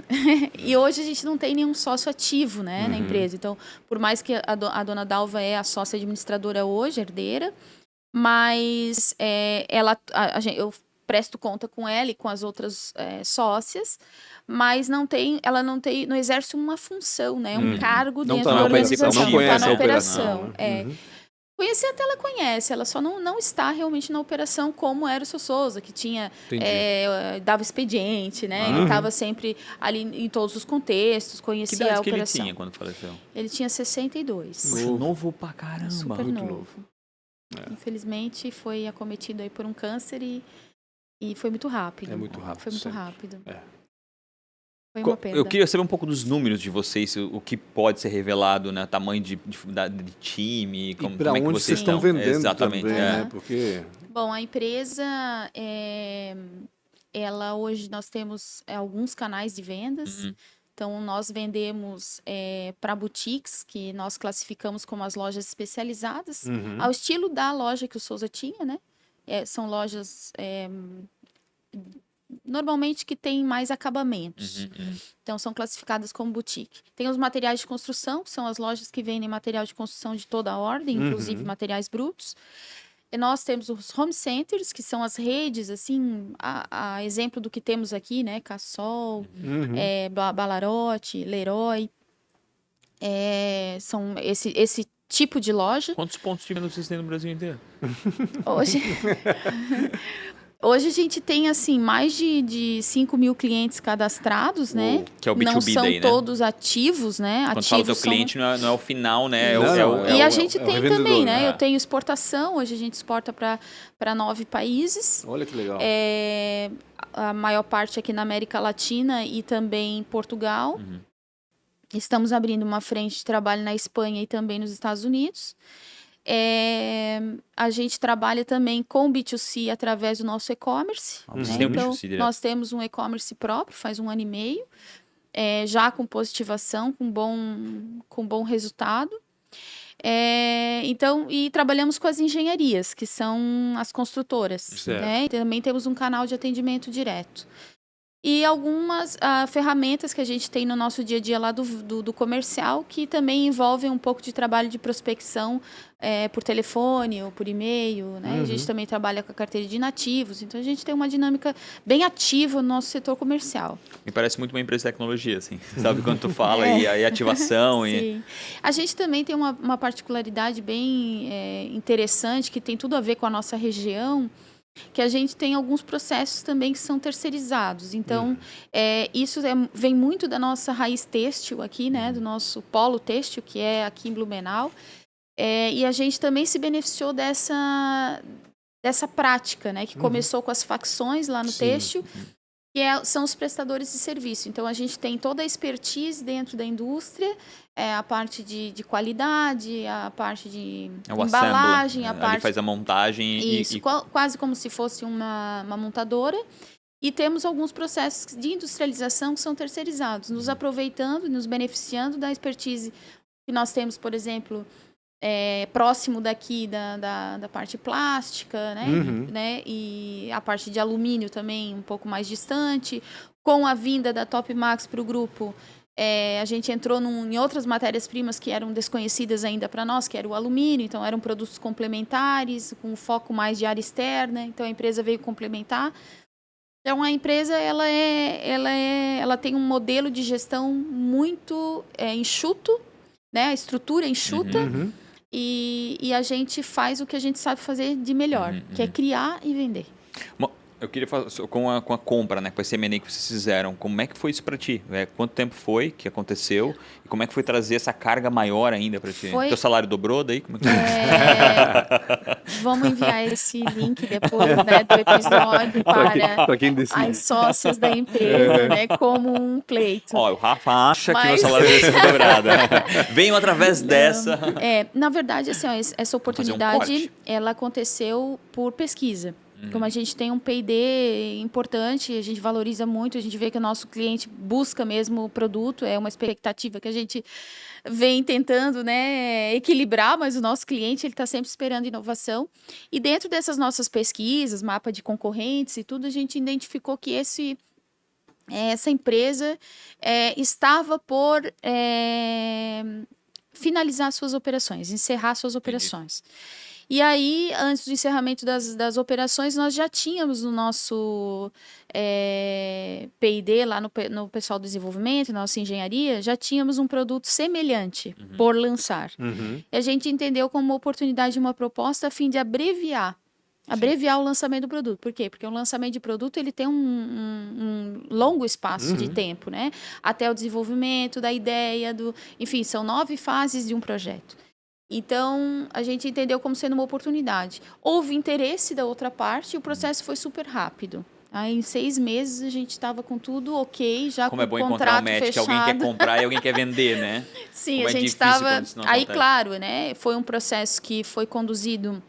E hoje a gente não tem nenhum sócio ativo, né, na empresa. Então, por mais que a dona Dalva é a sócia administradora hoje, herdeira, mas eu presto conta com ela e com as outras sócias, mas ela não exerce uma função, né, um cargo dentro da organização. Não está na operação. Conhecer até ela conhece, ela só não está realmente na operação como era o seu Souza, que tinha dava expediente, né? Ele estava sempre ali em todos os contextos, conhecia a operação. Que idade que ele tinha quando faleceu? Ele tinha 62. Novo pra caramba. Super novo. Infelizmente foi acometido aí por um câncer e foi muito rápido. Muito rápido. Foi muito sempre. rápido. Foi uma perda. Eu queria saber um pouco dos números de vocês, o que pode ser revelado, né? Tamanho de time, como é que vocês estão vendendo. Exatamente. Também, né? Porque... Bom, a empresa hoje nós temos alguns canais de vendas. Então, nós vendemos para boutiques, que nós classificamos como as lojas especializadas, ao estilo da loja que o Souza tinha, né? São lojas normalmente que tem mais acabamentos. Então, são classificadas como boutique. Tem os materiais de construção, que são as lojas que vendem material de construção de toda a ordem, inclusive materiais brutos. E nós temos os home centers, que são as redes, assim, a exemplo do que temos aqui, né? Cassol, Balarote, Leroy. São esse tipo de loja. Quantos pontos de venda vocês têm no Brasil inteiro? Hoje a gente tem, assim, mais de 5 mil clientes cadastrados, né? Que é o B2B não são daí, né? todos ativos, né? Quando fala do teu cliente, não é o final, né? E a gente tem também, né? né? Eu tenho exportação, hoje a gente exporta para 9 países. Olha que legal. A maior parte aqui na América Latina e também em Portugal. Estamos abrindo uma frente de trabalho na Espanha e também nos Estados Unidos. A gente trabalha também com B2C através do nosso e-commerce. Então, nós temos um e-commerce próprio, faz 1 ano e meio, já com positivação, com bom resultado. Então, e trabalhamos com as engenharias, que são as construtoras. Né? E também temos um canal de atendimento direto. E algumas ferramentas que a gente tem no nosso dia a dia lá do comercial, que também envolvem um pouco de trabalho de prospecção por telefone ou por e-mail, né? A gente também trabalha com a carteira de nativos, então a gente tem uma dinâmica bem ativa no nosso setor comercial. Me parece muito uma empresa de tecnologia, assim. Sabe quando tu fala e ativação. Sim. A gente também tem uma particularidade bem interessante, que tem tudo a ver com a nossa região, que a gente tem alguns processos também que são terceirizados. Então, isso vem muito da nossa raiz têxtil aqui, né? Do nosso polo têxtil, que é aqui em Blumenau. E a gente também se beneficiou dessa prática, né? Que começou com as facções lá no têxtil, que são os prestadores de serviço. Então, a gente tem toda a expertise dentro da indústria, a parte de qualidade, a parte de embalagem, a parte... Ali faz a montagem Isso, quase como se fosse uma montadora. E temos alguns processos de industrialização que são terceirizados, nos aproveitando, nos beneficiando da expertise que nós temos, por exemplo, próximo daqui da parte plástica, né? E a parte de alumínio também um pouco mais distante. Com a vinda da Top Max para o grupo, a gente entrou em outras matérias-primas que eram desconhecidas ainda para nós, que era o alumínio, então eram produtos complementares, com foco mais de área externa, então a empresa veio complementar. Então a empresa ela tem um modelo de gestão muito enxuto, né? A estrutura é enxuta, e a gente faz o que a gente sabe fazer de melhor, que é criar e vender. Eu queria falar com a compra, né? Com esse M&A que vocês fizeram. Como é que foi isso para ti? Quanto tempo foi que aconteceu? E como é que foi trazer essa carga maior ainda para ti? Teu salário dobrou daí? Como é que Vamos enviar esse link depois, né, do episódio para quem as sócias da empresa, né? Como um pleito. O Rafa acha que meu salário deve ser dobrado. Venham através dessa. Na verdade, assim, essa oportunidade ela aconteceu por pesquisa. Como a gente tem um P&D importante, a gente valoriza muito, a gente vê que o nosso cliente busca mesmo o produto, é uma expectativa que a gente vem tentando, né, equilibrar, mas o nosso cliente está sempre esperando inovação. E dentro dessas nossas pesquisas, mapa de concorrentes e tudo, a gente identificou que essa empresa estava por finalizar suas operações, encerrar suas operações. E aí, antes do encerramento das operações, nós já tínhamos no nosso P&D, lá no pessoal do desenvolvimento, na nossa engenharia, já tínhamos um produto semelhante por lançar. E a gente entendeu como uma oportunidade, uma proposta a fim de abreviar o lançamento do produto. Por quê? Porque o lançamento de produto ele tem um longo espaço de tempo, né? Até o desenvolvimento da ideia, enfim, são 9 fases de um projeto. Então, a gente entendeu como sendo uma oportunidade. Houve interesse da outra parte e o processo foi super rápido. Aí, em 6 meses, a gente estava com tudo ok, já como com o contrato fechado. Como é bom encontrar um match, que alguém quer comprar e alguém quer vender, né? Sim, como a gente estava... Aí, claro, né? Foi um processo que foi conduzido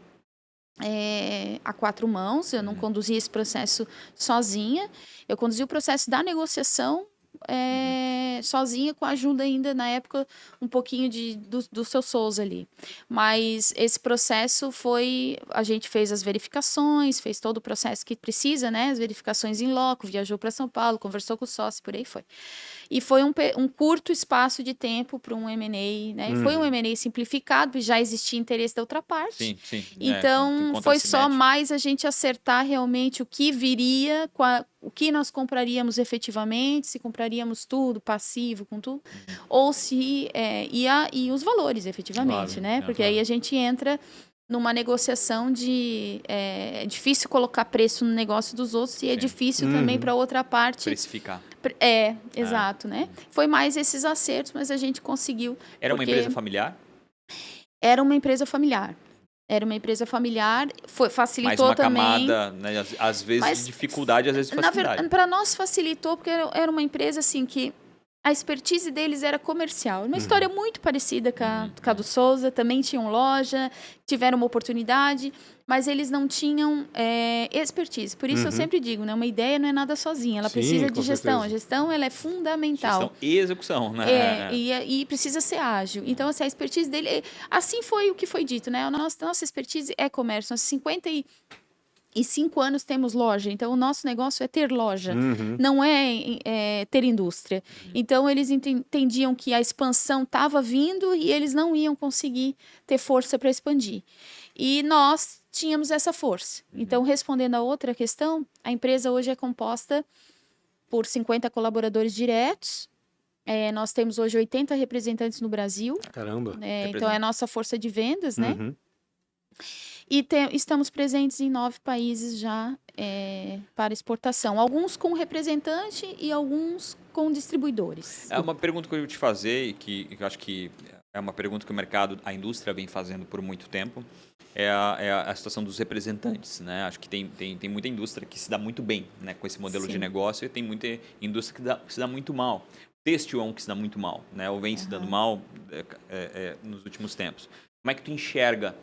a quatro mãos, eu não conduzi esse processo sozinha, eu conduzi o processo da negociação sozinha, com a ajuda ainda, na época, um pouquinho do seu Souza ali. Mas esse processo a gente fez as verificações, fez todo o processo que precisa, né? As verificações em loco, viajou para São Paulo, conversou com o sócio, por aí foi. E foi um curto espaço de tempo para um M&A, né? Foi um M&A simplificado, já existia interesse da outra parte. Sim. Então, foi só mais a gente acertar realmente o que viria, o que nós compraríamos efetivamente, se compraríamos tudo, passivo, com tudo, ou se e os valores efetivamente, claro, né? Porque aí a gente entra numa negociação é difícil colocar preço no negócio dos outros e é difícil também para outra parte precificar. Exato, né? Foi mais esses acertos, mas a gente conseguiu. Era uma empresa familiar? Era uma empresa familiar. Facilitou também. Mais uma camada, né? Às vezes dificuldade, às vezes facilidade. Para nós facilitou, porque era uma empresa assim que a expertise deles era comercial. Uma história muito parecida com a do Souza, também tinham loja, tiveram uma oportunidade, mas eles não tinham expertise. Por isso eu sempre digo, né, uma ideia não é nada sozinha, ela precisa de gestão. Certeza. A gestão ela é fundamental. Gestão e execução, né? E precisa ser ágil. Então, assim, a expertise dele... Assim foi o que foi dito, né? A nossa expertise é comércio. Nós 55 anos temos loja, então o nosso negócio é ter loja, não é ter indústria. Então eles entendiam que a expansão estava vindo e eles não iam conseguir ter força para expandir. E nós tínhamos essa força. Então, respondendo a outra questão, a empresa hoje é composta por 50 colaboradores diretos. Nós temos hoje 80 representantes no Brasil. Caramba! Então é a nossa força de vendas, né? E estamos presentes em 9 países já para exportação. Alguns com representante e alguns com distribuidores. É uma pergunta que eu ia te fazer e que eu acho que é uma pergunta que a indústria vem fazendo por muito tempo. É a situação dos representantes, né? Acho que tem muita indústria que se dá muito bem, né, com esse modelo de negócio e tem muita indústria que se dá muito mal. Têxtil é um que se dá muito mal, né? Ou vem se dando mal nos últimos tempos. Como é que tu enxerga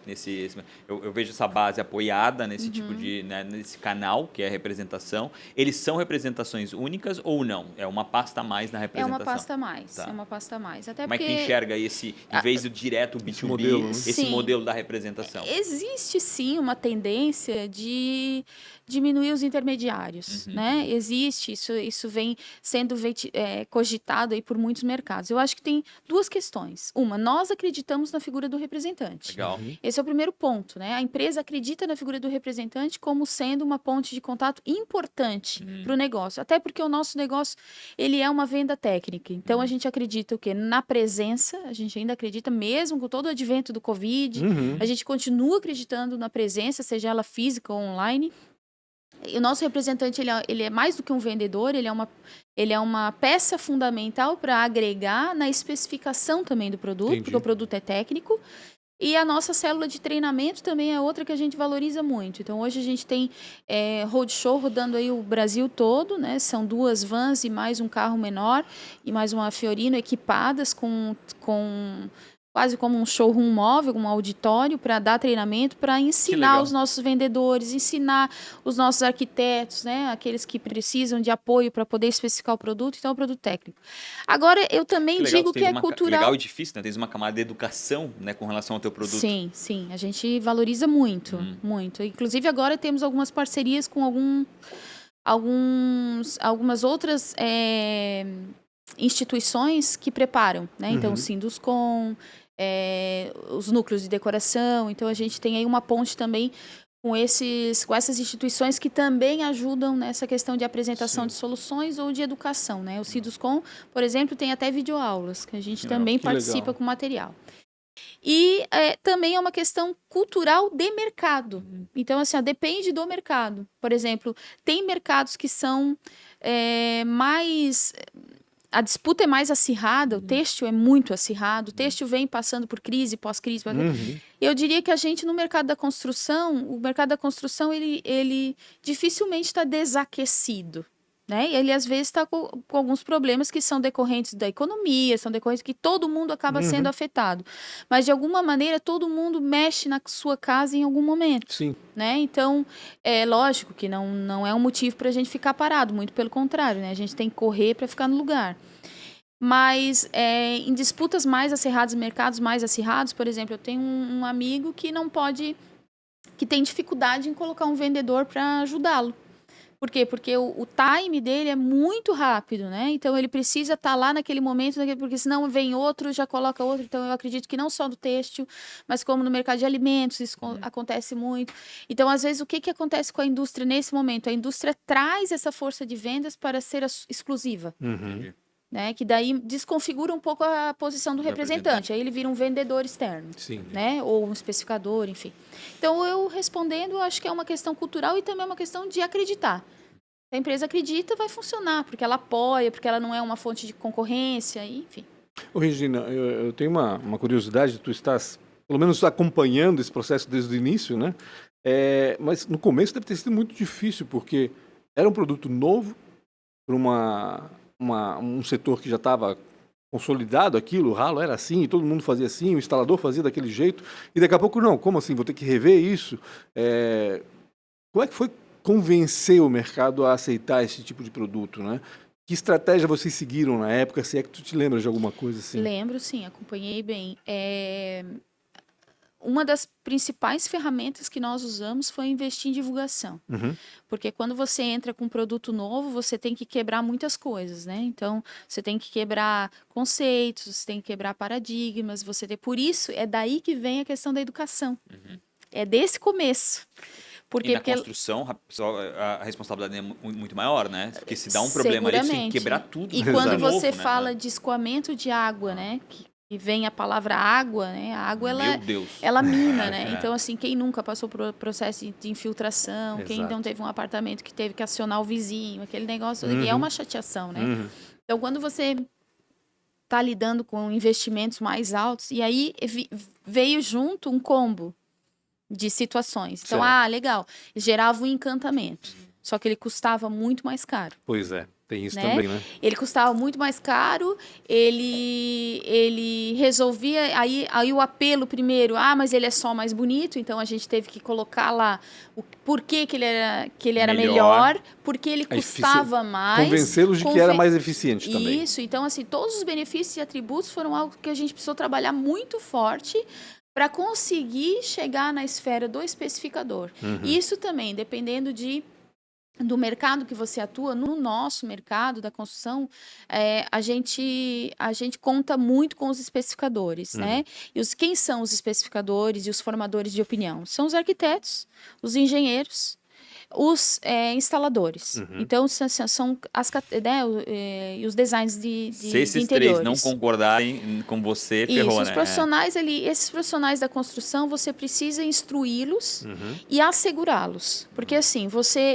eu vejo essa base apoiada nesse tipo de, né, nesse canal, que é a representação. Eles são representações únicas ou não? É uma pasta a mais na representação? É uma pasta a mais, tá. É uma pasta a mais. Até Como é que tu enxerga em vez do direto B2B, esse modelo da representação? Existe sim uma tendência de diminuir os intermediários, né? Existe, isso vem sendo cogitado aí por muitos mercados. Eu acho que tem duas questões. Uma, nós acreditamos na figura do representante. Legal. Esse é o primeiro ponto, né? A empresa acredita na figura do representante como sendo uma ponte de contato importante para o negócio. Até porque o nosso negócio, ele é uma venda técnica. Então, a gente acredita o quê? Na presença, a gente ainda acredita, mesmo com todo o advento do Covid, a gente continua acreditando na presença, seja ela física ou online. E o nosso representante, ele é mais do que um vendedor, ele é uma peça fundamental para agregar na especificação também do produto, porque o produto é técnico. E a nossa célula de treinamento também é outra que a gente valoriza muito. Então, hoje a gente tem roadshow rodando aí o Brasil todo, né? São 2 vans e mais um carro menor e mais uma Fiorino equipadas com quase como um showroom móvel, um auditório para dar treinamento, para ensinar os nossos vendedores, ensinar os nossos arquitetos, né, aqueles que precisam de apoio para poder especificar o produto, então é um produto técnico. Agora, eu também digo que é cultural. Legal e difícil, né? Tens uma camada de educação, né, com relação ao teu produto. Sim, a gente valoriza muito, muito. Inclusive, agora temos algumas parcerias com algumas outras instituições que preparam, né? Então, o Sinduscom, os núcleos de decoração. Então, a gente tem aí uma ponte também com essas instituições que também ajudam nessa questão de apresentação de soluções ou de educação, né? O Sinduscom, por exemplo, tem até videoaulas, que a gente também participa com material. E também é uma questão cultural de mercado. Então, assim, depende do mercado. Por exemplo, tem mercados que são mais... A disputa é mais acirrada, o têxtil é muito acirrado, o têxtil vem passando por crise, pós-crise. Eu diria que a gente, no mercado da construção, o mercado da construção, ele dificilmente está desaquecido. né? E ele às vezes está com alguns problemas que são decorrentes da economia, são decorrentes que todo mundo acaba sendo afetado. Mas de alguma maneira todo mundo mexe na sua casa em algum momento. Sim. Né? Então, é lógico que não é um motivo para a gente ficar parado, muito pelo contrário, né? A gente tem que correr para ficar no lugar. Mas em disputas mais acirradas, mercados mais acirrados, por exemplo, eu tenho um amigo que não pode, que tem dificuldade em colocar um vendedor para ajudá-lo. Por quê? Porque o time dele é muito rápido, né? Então, ele precisa estar lá naquele momento, porque senão vem outro, já coloca outro. Então, eu acredito que não só no têxtil, mas como no mercado de alimentos, isso acontece muito. Então, às vezes, o que acontece com a indústria nesse momento? A indústria traz essa força de vendas para ser exclusiva. Né, que daí desconfigura um pouco a posição do representante. Aí ele vira um vendedor externo. Sim. Né, ou um especificador, enfim. Então, eu respondendo, acho que é uma questão cultural e também é uma questão de acreditar. Se a empresa acredita, vai funcionar, porque ela apoia, porque ela não é uma fonte de concorrência, enfim. Ô, Regina, eu tenho uma curiosidade, tu estás, pelo menos, acompanhando esse processo desde o início, né? Mas no começo deve ter sido muito difícil, porque era um produto novo para um setor que já estava consolidado aquilo, o ralo era assim, todo mundo fazia assim, o instalador fazia daquele jeito, e daqui a pouco, não, como assim, vou ter que rever isso? Como é que foi convencer o mercado a aceitar esse tipo de produto, né? Que estratégia vocês seguiram na época, se é que tu te lembra de alguma coisa assim? Lembro, sim, acompanhei bem. Uma das principais ferramentas que nós usamos foi investir em divulgação. Porque quando você entra com um produto novo, você tem que quebrar muitas coisas, né? Então, você tem que quebrar conceitos, você tem que quebrar paradigmas, por isso, é daí que vem a questão da educação. É desse começo. E na construção, a responsabilidade é muito maior, né? Porque se dá um problema ali, você tem que quebrar tudo. E quando você fala de escoamento de água, né? Que vem a palavra água, né? A água, ela mina, né? Então, assim, quem nunca passou por processo de infiltração, quem não teve um apartamento que teve que acionar o vizinho, aquele negócio, é uma chateação, né? Então, quando você está lidando com investimentos mais altos, e aí veio junto um combo de situações. Então, legal, gerava um encantamento. Só que ele custava muito mais caro. Pois é, tem isso também, né? Ele custava muito mais caro, ele resolvia, aí o apelo primeiro, mas ele é só mais bonito, então a gente teve que colocar lá o porquê que ele era melhor, porque ele custava mais. Convencê-los de que era mais eficiente também. Isso, então assim, todos os benefícios e atributos foram algo que a gente precisou trabalhar muito forte para conseguir chegar na esfera do especificador. Isso também, dependendo do mercado que você atua, no nosso mercado da construção, a gente conta muito com os especificadores, né? E quem são os especificadores e os formadores de opinião? São os arquitetos, os engenheiros, os instaladores. Então, são os designs de se esses interiores. três não concordarem com você, ferrou, Os profissionais esses profissionais da construção, você precisa instruí-los e assegurá-los. Porque assim,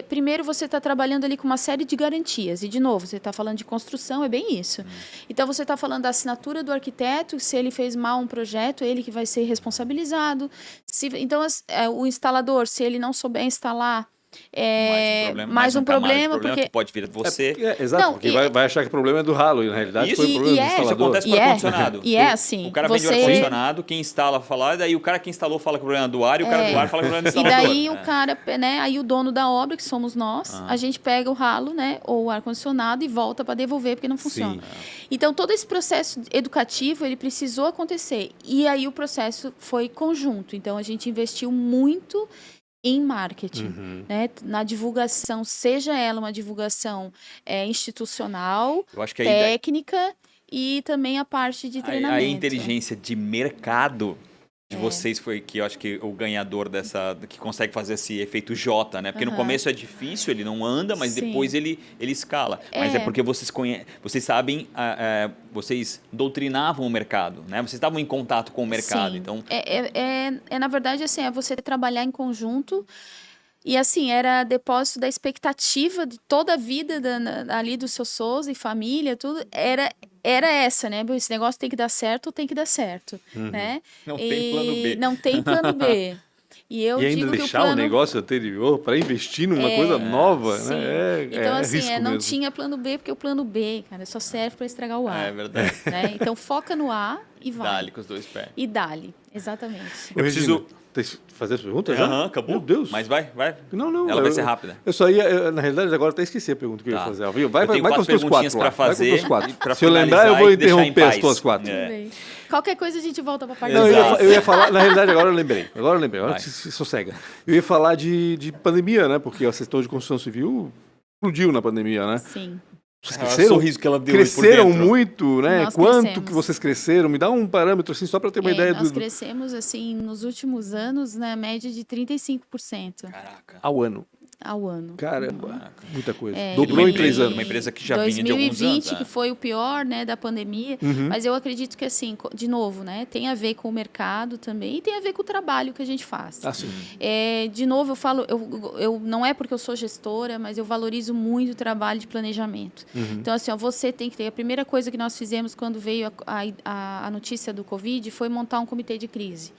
primeiro você está trabalhando ali com uma série de garantias. E, de novo, você está falando de construção, é bem isso. Então, você está falando da assinatura do arquiteto, se ele fez mal um projeto, ele que vai ser responsabilizado. Então, o instalador, se ele não souber instalar, mais um problema porque que pode vir de você. Exato, porque vai achar que o problema é do ralo, e na realidade foi o problema do instalador. Isso acontece com o ar-condicionado. Assim, o cara vende o ar-condicionado, quem instala fala, daí o cara que instalou fala que o problema é do ar, e o cara do ar fala que o problema é do instalador. E daí o cara, né, aí o dono da obra, que somos nós, a gente pega o ralo, né, ou o ar-condicionado e volta para devolver, porque não funciona. Então, todo esse processo educativo, ele precisou acontecer. E aí o processo foi conjunto. Então, a gente investiu muito em marketing, né? Na divulgação, seja ela uma divulgação institucional, técnica e também a parte de treinamento. A inteligência de mercado de vocês foi que eu acho que o ganhador que consegue fazer esse efeito J, né? Porque no começo é difícil, ele não anda, mas depois ele escala. Mas é porque vocês sabem, vocês doutrinavam o mercado, né? Vocês estavam em contato com o mercado, então... na verdade, assim, você trabalhar em conjunto. E assim, era depósito da expectativa de toda a vida ali dos seus sogros e família, tudo, era essa, né? Esse negócio tem que dar certo, né? Não tem plano B. Não tem plano B. E eu E ainda digo que deixar o plano... negócio anterior para investir numa coisa nova, sim. né? Então, assim, risco não mesmo. tinha plano B, porque o plano B, cara, só serve para estragar o A. É verdade. Né? Então, foca no A e vai. Dá-lhe com os dois pés. E dá-lhe, exatamente. Eu preciso fazer as perguntas já? Acabou. Meu Deus. Mas vai. Não. Ela vai ser rápida. Eu só ia, na realidade, agora até esqueci a pergunta que eu ia fazer. Vai Eu tenho com os teus perguntinhas 4 pra lá. Vai com os fazer. teus 4. Pra Se eu lembrar, eu finalizar vou e deixar em interromper as paz. tuas 4. Tudo bem. Qualquer coisa a gente volta para a parte Não, das eu ia falar, na realidade, agora eu lembrei. Agora se sossega. Eu ia falar de pandemia, né? Porque o setor de construção civil explodiu na pandemia, né? Sim. Vocês O cresceram, sorriso que ela deu cresceram aí por dentro. muito, né? Nós Quanto crescemos. que vocês cresceram? Me dá um parâmetro, assim, só para ter uma ideia Nós do... crescemos, assim, nos últimos anos, na média de 35% Caraca. Ao ano. ao ano. Caramba, muita coisa. É, Dobrou em e- 3 anos. Uma empresa que já vinha de alguns 2020, anos. que foi o pior, né, da pandemia, mas eu acredito que, assim, de novo, né, tem a ver com o mercado também e tem a ver com o trabalho que a gente faz. Ah, sim. De novo, eu falo, eu não é porque eu sou gestora, mas eu valorizo muito o trabalho de planejamento. Então, assim, ó, você tem que ter... A primeira coisa que nós fizemos quando veio a notícia do Covid foi montar um comitê de crise.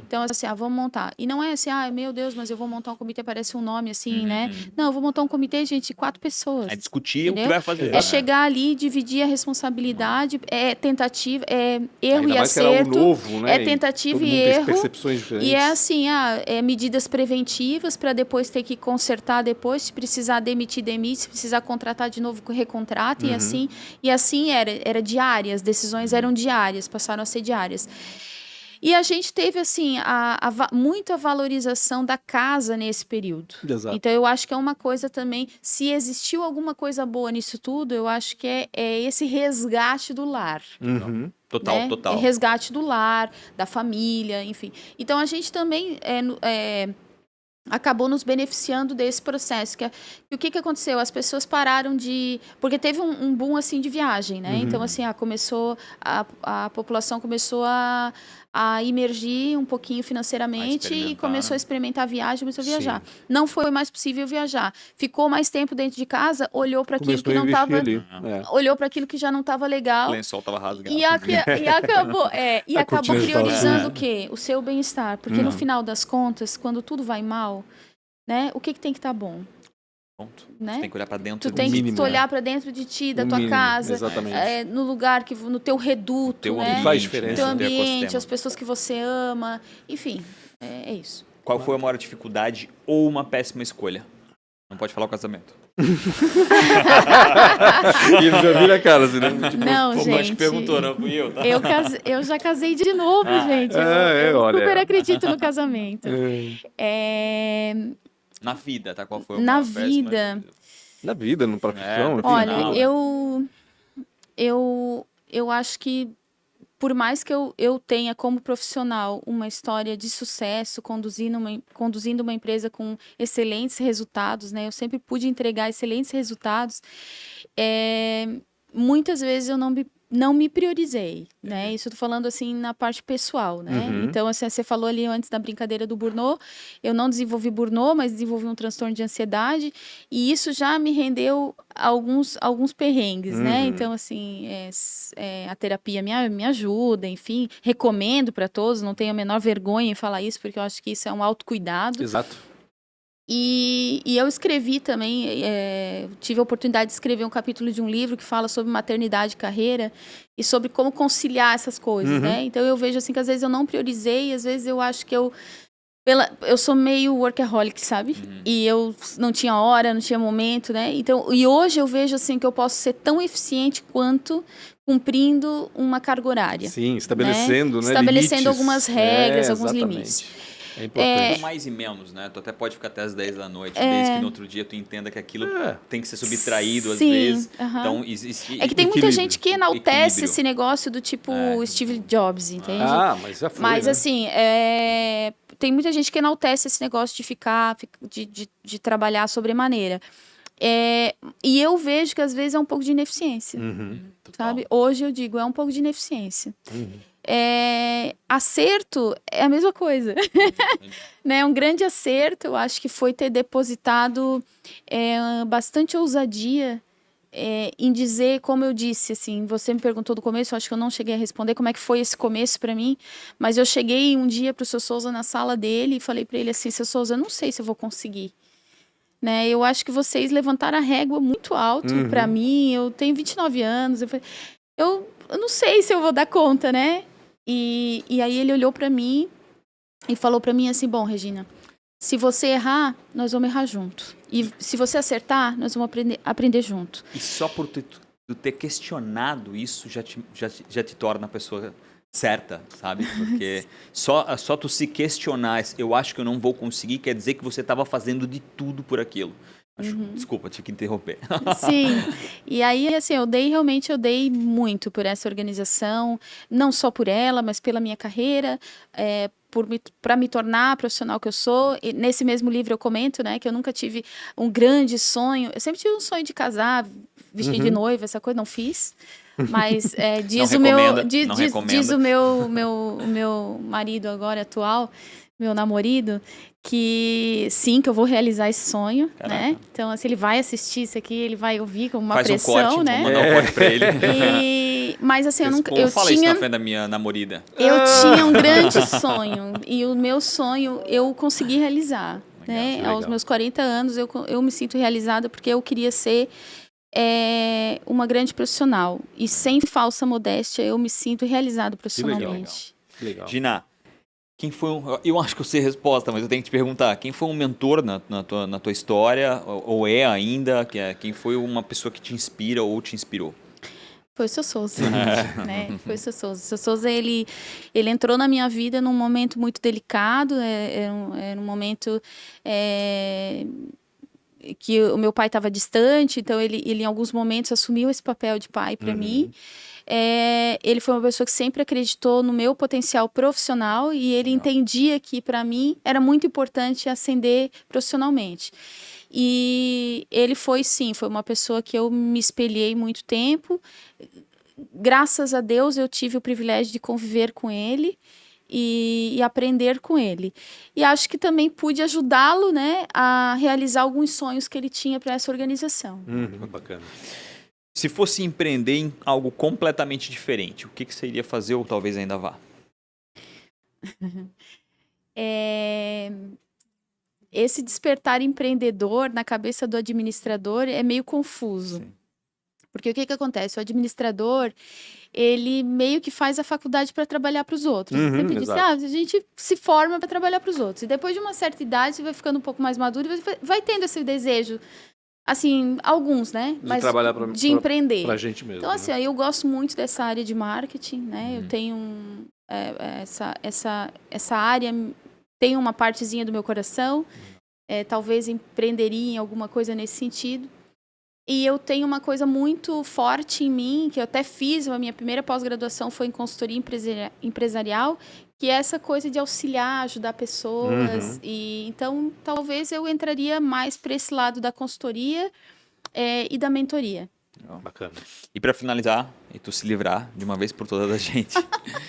Então, assim, vamos montar. E não é assim, meu Deus, mas eu vou montar um comitê, parece um nome assim, né? Não, eu vou montar um comitê, gente, de 4 pessoas. É discutir o Entendeu? que vai fazer. É chegar ali, dividir a responsabilidade, é tentativa, é erro Ainda e mais que era algo acerto, novo, né? é tentativa Todo e mundo tem erro. percepções diferentes. E é assim, medidas preventivas para depois ter que consertar depois, se precisar demitir, demite, se precisar contratar de novo, recontrata, e assim era diária, as decisões eram diárias, passaram a ser diárias. E a gente teve, assim, muita valorização da casa nesse período. Exato. Então, eu acho que é uma coisa também, se existiu alguma coisa boa nisso tudo, eu acho que é esse resgate do lar. Total, né? total. É resgate do lar, da família, enfim. Então, a gente também acabou nos beneficiando desse processo. E o que aconteceu? As pessoas pararam de... Porque teve um boom, assim, de viagem, né? Então, assim, a população começou a emergir um pouquinho financeiramente e começou a experimentar a viagem, começou a viajar. Sim. Não foi mais possível viajar. Ficou mais tempo dentro de casa, olhou para aquilo Começou que não estava... Olhou para aquilo que já não estava legal. O lençol estava rasgado. E acabou cortina de priorizando o quê? O seu bem-estar. Porque no final das contas, quando tudo vai mal, né? O que tem que estar bom? Ponto. Né? Você tem que olhar para dentro Tu tem mínimo, que olhar para dentro de ti, da tua casa, exatamente. no lugar no teu reduto, teu né? ambiente, faz diferença. No teu no teu ambiente, ecossistema. as pessoas que você ama, enfim, é isso. Qual foi a maior dificuldade ou uma péssima escolha? Não pode falar o casamento. E ele já vira a cara, assim, né? Não, Pô, gente. mas que perguntou, não fui eu, tá? Eu já casei de novo, gente. Eu olha. super acredito no casamento. Na vida, tá? Qual foi a Na maior péssima? vida. Na vida, na profissão, enfim. Olha, Não, eu acho que por mais que eu tenha como profissional uma história de sucesso, conduzindo uma empresa com excelentes resultados, né? Eu sempre pude entregar excelentes resultados. Muitas vezes eu não me priorizei, né? Isso eu tô falando, assim, na parte pessoal, né? Então, assim, você falou ali antes da brincadeira do burnout, eu não desenvolvi burnout, mas desenvolvi um transtorno de ansiedade, e isso já me rendeu alguns perrengues, né? Então, assim, a terapia me ajuda, enfim, recomendo para todos, não tenho a menor vergonha em falar isso, porque eu acho que isso é um autocuidado. Exato. E eu escrevi também, tive a oportunidade de escrever um capítulo de um livro que fala sobre maternidade e carreira e sobre como conciliar essas coisas, né? Então eu vejo assim que às vezes eu não priorizei, às vezes eu acho que eu sou meio workaholic, sabe? E eu não tinha hora, não tinha momento, né? Então, e hoje eu vejo assim que eu posso ser tão eficiente quanto cumprindo uma carga horária. Sim, estabelecendo, né? Estabelecendo limites. algumas regras, alguns exatamente. limites. É importante. Mais e menos, né? Tu até pode ficar até as 10 da noite, desde que no outro dia tu entenda que aquilo tem que ser subtraído às Sim, vezes. Então, existe É que tem muita equilíbrio. gente que enaltece Equilíbrio. esse negócio do tipo Steve Jobs, entende? Mas já foi, Mas né? assim, tem muita gente que enaltece esse negócio de de trabalhar sobremaneira. E eu vejo que às vezes é um pouco de ineficiência, sabe? Hoje eu digo, é um pouco de ineficiência. Acerto é a mesma coisa. Né? Um grande acerto, eu acho que foi ter depositado bastante ousadia em dizer, como eu disse, assim, você me perguntou do começo, eu acho que eu não cheguei a responder como é que foi esse começo para mim, mas eu cheguei um dia pro Seu Souza na sala dele e falei para ele assim, Seu Souza, eu não sei se eu vou conseguir, né? Eu acho que vocês levantaram a régua muito alto para mim, eu tenho 29 anos, eu não sei se eu vou dar conta, né? E aí ele olhou para mim e falou para mim assim, bom, Regina, se você errar, nós vamos errar junto. E se você acertar, nós vamos aprender junto. E só por tu ter questionado isso já te torna a pessoa certa, sabe? Porque só tu se questionar, eu acho que eu não vou conseguir, quer dizer que você estava fazendo de tudo por aquilo. Desculpa, tive que interromper. Sim, e aí assim, eu dei muito por essa organização, não só por ela, mas pela minha carreira, para me tornar a profissional que eu sou. E nesse mesmo livro eu comento, né, que eu nunca tive um grande sonho, eu sempre tive um sonho de casar, vestir de noiva, essa coisa, não fiz. Mas diz o meu marido agora atual, meu namorado, que sim, que eu vou realizar esse sonho, né? Então, assim, ele vai assistir isso aqui, ele vai ouvir com uma pressão, corte, né? Vou mandar um corte pra ele. Mas assim, eu falei isso na frente da minha namorada. Eu tinha um grande sonho, e o meu sonho eu consegui realizar, né? Aos meus 40 anos, eu me sinto realizada porque eu queria ser uma grande profissional. E sem falsa modéstia, eu me sinto realizada profissionalmente. Legal. Gina, quem foi eu acho que eu sei a resposta, mas eu tenho que te perguntar. Quem foi um mentor na tua história, ou é ainda? Quem foi uma pessoa que te inspira ou te inspirou? Foi o Seu Souza, né? Foi o Seu Souza. O Seu Souza, ele entrou na minha vida num momento muito delicado, era um momento que o meu pai estava distante, então ele em alguns momentos assumiu esse papel de pai para mim. Ele foi uma pessoa que sempre acreditou no meu potencial profissional e ele entendia que, para mim, era muito importante ascender profissionalmente. E ele foi uma pessoa que eu me espelhei muito tempo. Graças a Deus, eu tive o privilégio de conviver com ele e aprender com ele. E acho que também pude ajudá-lo, né, a realizar alguns sonhos que ele tinha para essa organização. Bacana. Se fosse empreender em algo completamente diferente, o que você iria fazer ou talvez ainda vá? Esse despertar empreendedor na cabeça do administrador é meio confuso. Sim. Porque o que acontece? O administrador, ele meio que faz a faculdade para trabalhar para os outros. Sempre disse, a gente se forma para trabalhar para os outros. E depois de uma certa idade, você vai ficando um pouco mais maduro e vai tendo esse desejo. Assim, alguns, né? Mas de empreender. Pra gente mesmo. Então, assim, eu gosto muito dessa área de marketing, né? Eu tenho essa área, tem uma partezinha do meu coração. Talvez empreenderia em alguma coisa nesse sentido. E eu tenho uma coisa muito forte em mim, que eu até fiz, a minha primeira pós-graduação foi em consultoria empresarial, que é essa coisa de auxiliar, ajudar pessoas. E então, talvez eu entraria mais para esse lado da consultoria e da mentoria. Bacana. E para finalizar, e tu se livrar de uma vez por todas da gente,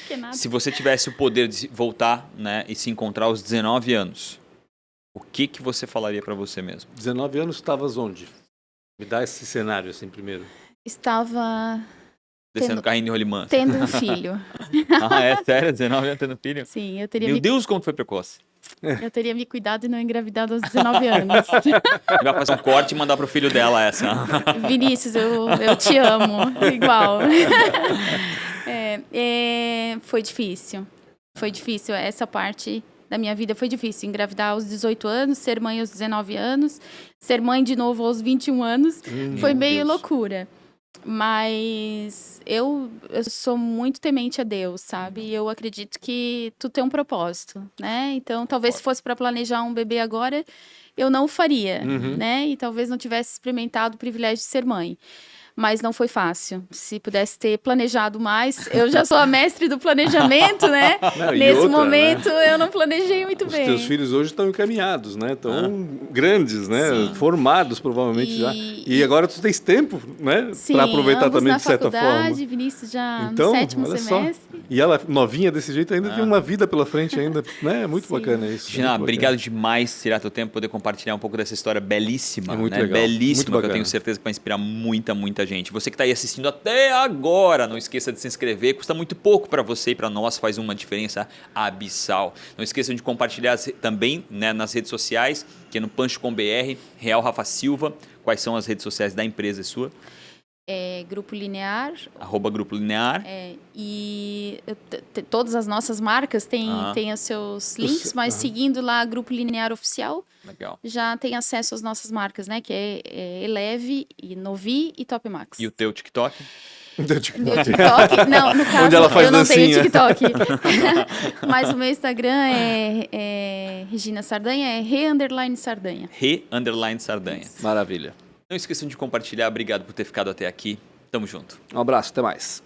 que nada. Se você tivesse o poder de voltar, né, e se encontrar aos 19 anos, o que você falaria para você mesmo? 19 anos, estavas onde? Me dá esse cenário assim primeiro. Estava... Descendo carrinho de rolimã. Tendo um filho. É sério? 19 anos tendo filho? Sim, eu teria... Meu Deus, como foi precoce. Eu teria me cuidado e não engravidado aos 19 anos. Vai fazer um corte e mandar pro filho dela essa. Vinícius, eu te amo. Igual. Foi difícil. Foi difícil. Essa parte da minha vida foi difícil. Engravidar aos 18 anos, ser mãe aos 19 anos, ser mãe de novo aos 21 anos. Foi meio loucura. Mas eu sou muito temente a Deus, sabe? E eu acredito que tudo tem um propósito, né? Então, talvez se fosse para planejar um bebê agora, eu não o faria, né? E talvez não tivesse experimentado o privilégio de ser mãe. mas não foi fácil. Se pudesse ter planejado mais, eu já sou a mestre do planejamento, né? Não, Nesse outra, momento eu não planejei muito Os bem. teus filhos hoje estão encaminhados, né? Estão grandes, né? Sim. Formados provavelmente já. E agora tu tens tempo, né? Para aproveitar ambos também na de certa faculdade, forma. Vinícius já Então, no 7º olha semestre. só. E ela novinha desse jeito ainda tem uma vida pela frente ainda, né? É muito bacana isso. Gina, muito obrigado demais por tirar teu tempo, poder compartilhar um pouco dessa história belíssima, É muito né? legal, Belíssima, muito que eu bacana. tenho certeza que vai inspirar muita gente. Você que está aí assistindo até agora, não esqueça de se inscrever, custa muito pouco para você e para nós, faz uma diferença abissal. Não esqueçam de compartilhar também, né, nas redes sociais, que é no Punch.com.br, Real Rafa Silva. Quais são as redes sociais da empresa sua? Grupo Linear. @Grupo Linear. E todas as nossas marcas têm os seus links, mas seguindo lá Grupo Linear Oficial, Legal. já tem acesso às nossas marcas, né? Que é Eleve, Novi e Top Max. E o teu TikTok? Meu TikTok? Não, no caso, Onde ela faz eu não tenho dancinha. TikTok. Mas o meu Instagram é Regina Sardanha, é _Sardanha. _Sardanha. Maravilha. Não esqueçam de compartilhar. Obrigado por ter ficado até aqui. Tamo junto. Um abraço, até mais.